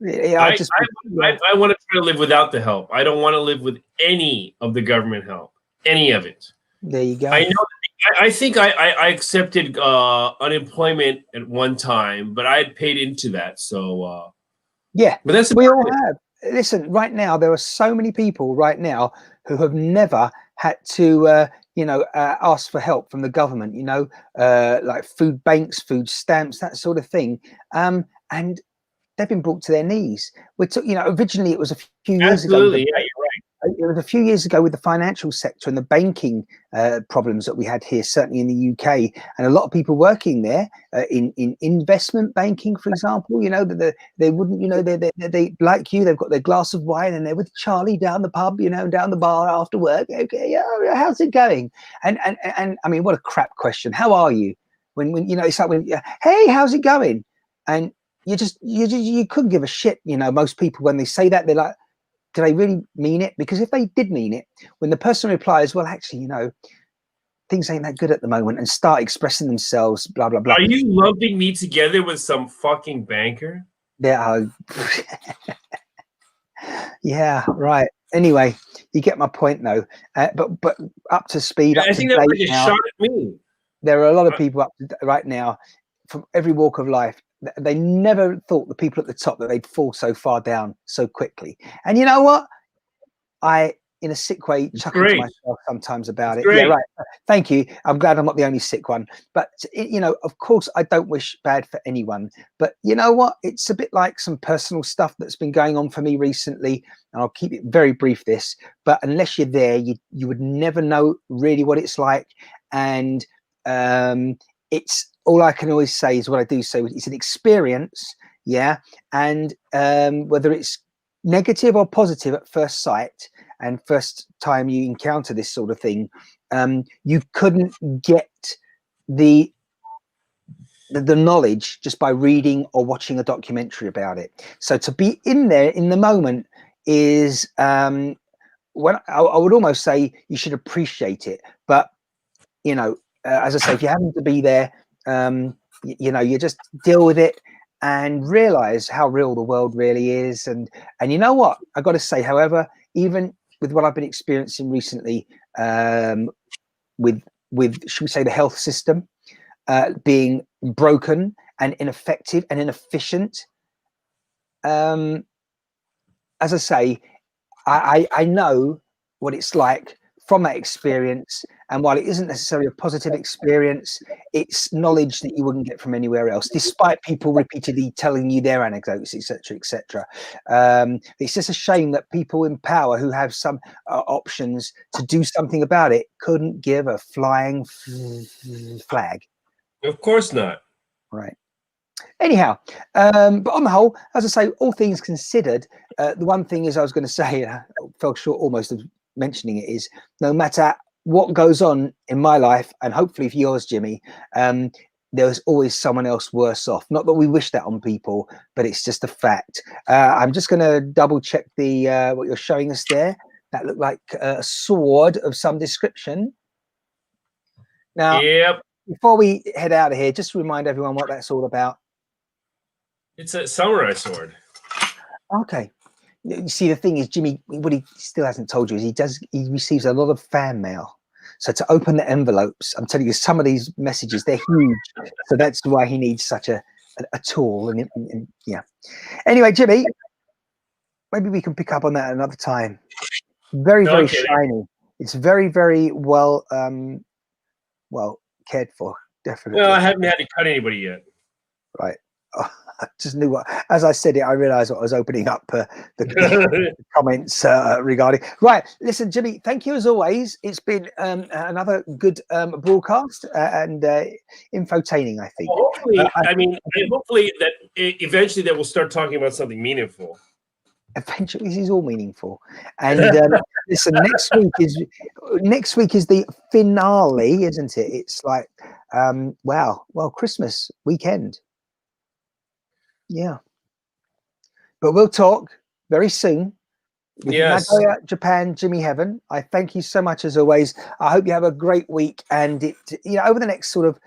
want to try to live without the help. I don't want to live with any of the government help, any of it. There you go. I know. I think I accepted unemployment at one time, but I had paid into that. So yeah, but that's we all have. Listen, right now there are so many people right now who have never had to, ask for help from the government. Like food banks, food stamps, that sort of thing, and they've been brought to their knees. Originally it was a few years ago. Absolutely, yeah, you're right. It was a few years ago with the financial sector and the banking problems that we had here, certainly in the UK, and a lot of people working there in investment banking, for example. They wouldn't, they like you. They've got their glass of wine and they're with Charlie down the pub, down the bar after work. Okay, yeah, how's it going? And I mean, what a crap question. How are you? When it's like hey, how's it going? And you couldn't give a shit. Most people when they say that, they're like, do they really mean it? Because if they did mean it, when the person replies, well, actually, things ain't that good at the moment, and start expressing themselves, blah, blah, blah. Are you lumping me together with some fucking banker? Yeah. Yeah, right. Anyway, you get my point, though. But up to speed, I think that was a shot at me. There are a lot of people up to right now from every walk of life. They never thought, the people at the top, that they'd fall so far down so quickly. And you know what? I, in a sick way, chuckle to myself sometimes about it. Yeah, right. Thank you. I'm glad I'm not the only sick one. But, of course, I don't wish bad for anyone. But you know what? It's a bit like some personal stuff that's been going on for me recently. And I'll keep it very brief, this. But unless you're there, you would never know really what it's like. And it's all I can always say is what I do say. It's an experience. Yeah. And whether it's negative or positive at first sight, and first time you encounter this sort of thing, you couldn't get the knowledge just by reading or watching a documentary about it. So to be in there in the moment is when I would almost say you should appreciate it. But as I say, if you happen to be there, you just deal with it and realize how real the world really is. And you know what? I got to say, however, even with what I've been experiencing recently, with should we say the health system being broken and ineffective and inefficient, as I say, I know what it's like from that experience. And while it isn't necessarily a positive experience, it's knowledge that you wouldn't get from anywhere else, despite people repeatedly telling you their anecdotes, etc., etc. It's just a shame that people in power who have some options to do something about it couldn't give a flying flag. Of course not. Right. Anyhow, but on the whole, as I say, all things considered, the one thing is I was going to say, I fell short almost of mentioning it, is no matter what goes on in my life, and hopefully for yours, Jimmie, there's always someone else worse off. Not that we wish that on people, but it's just a fact. I'm just going to double check the what you're showing us there. That looked like a sword of some description. Now, before we head out of here, just to remind everyone what that's all about. It's a samurai sword. Okay. You see, the thing is, Jimmie, what he still hasn't told you is he receives a lot of fan mail. So to open the envelopes, I'm telling you, some of these messages, they're huge. So that's why he needs such a tool. And yeah. Anyway, Jimmie, maybe we can pick up on that another time. Very, very shiny. It's very, very well cared for, definitely. Well, I haven't had to cut anybody yet. Right. I just knew what, as I said it, I realized what I was opening up the comments regarding. Right. Listen, Jimmie, thank you as always. It's been another good broadcast and infotaining, I think. Well, hopefully that eventually that we'll start talking about something meaningful. Eventually, this is all meaningful. And listen, next week is the finale, isn't it? It's like, wow, well, Christmas weekend. Yeah, but we'll talk very soon with Nagoya, Japan, Jimmie Heaven. I thank you so much as always. I hope you have a great week, and over the next sort of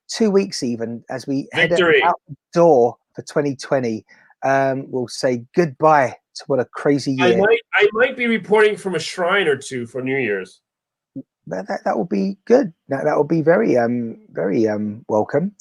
2 weeks, even as we head out the door for 2020. We'll say goodbye to what a crazy year. I might be reporting from a shrine or two for New Year's. That will be good. That will be very welcome.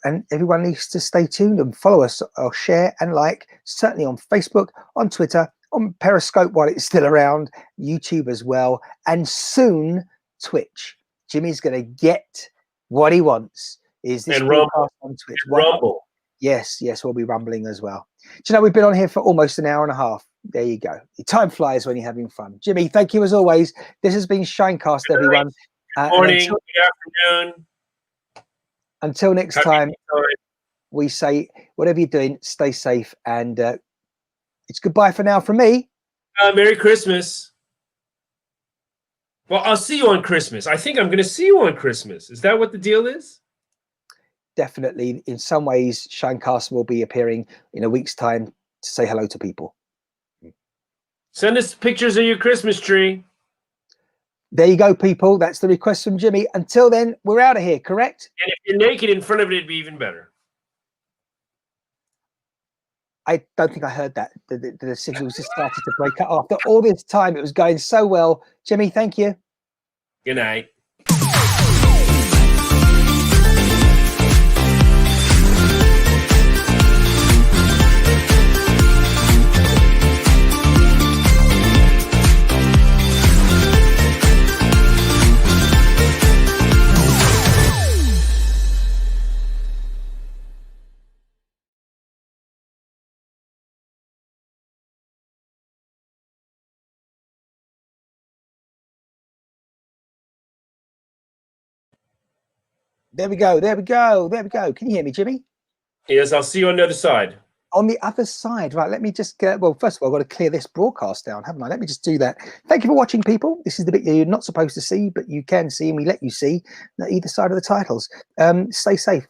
And everyone needs to stay tuned and follow us or share and like, certainly on Facebook, on Twitter, on Periscope while it's still around, YouTube as well, and soon Twitch. Jimmie's going to get what he wants. Is this broadcast on Twitch? Rumble. Yes, we'll be rumbling as well. Do you know, we've been on here for almost an hour and a half. There you go. Time flies when you're having fun. Jimmie, thank you as always. This has been ShineCast, everyone. Good morning, good afternoon. Until next time, we say, whatever you're doing, stay safe. And it's goodbye for now from me. Merry Christmas. Well, I'll see you on Christmas. I think I'm going to see you on Christmas. Is that what the deal is? Definitely. In some ways, ShineCast will be appearing in a week's time to say hello to people. Send us pictures of your Christmas tree. There you go, people. That's the request from Jimmie. Until then, we're out of here, correct? And if you're naked in front of it, it'd be even better. I don't think I heard that. The signals just started to break up. After all this time, it was going so well. Jimmie, thank you. Good night. There we go. Can you hear me, Jimmie? Yes, I'll see you on the other side. On the other side, right? Let me just get. Well, first of all, I've got to clear this broadcast down, haven't I? Let me just do that. Thank you for watching, people. This is the bit you're not supposed to see, but you can see, and we let you see either side of the titles. Stay safe.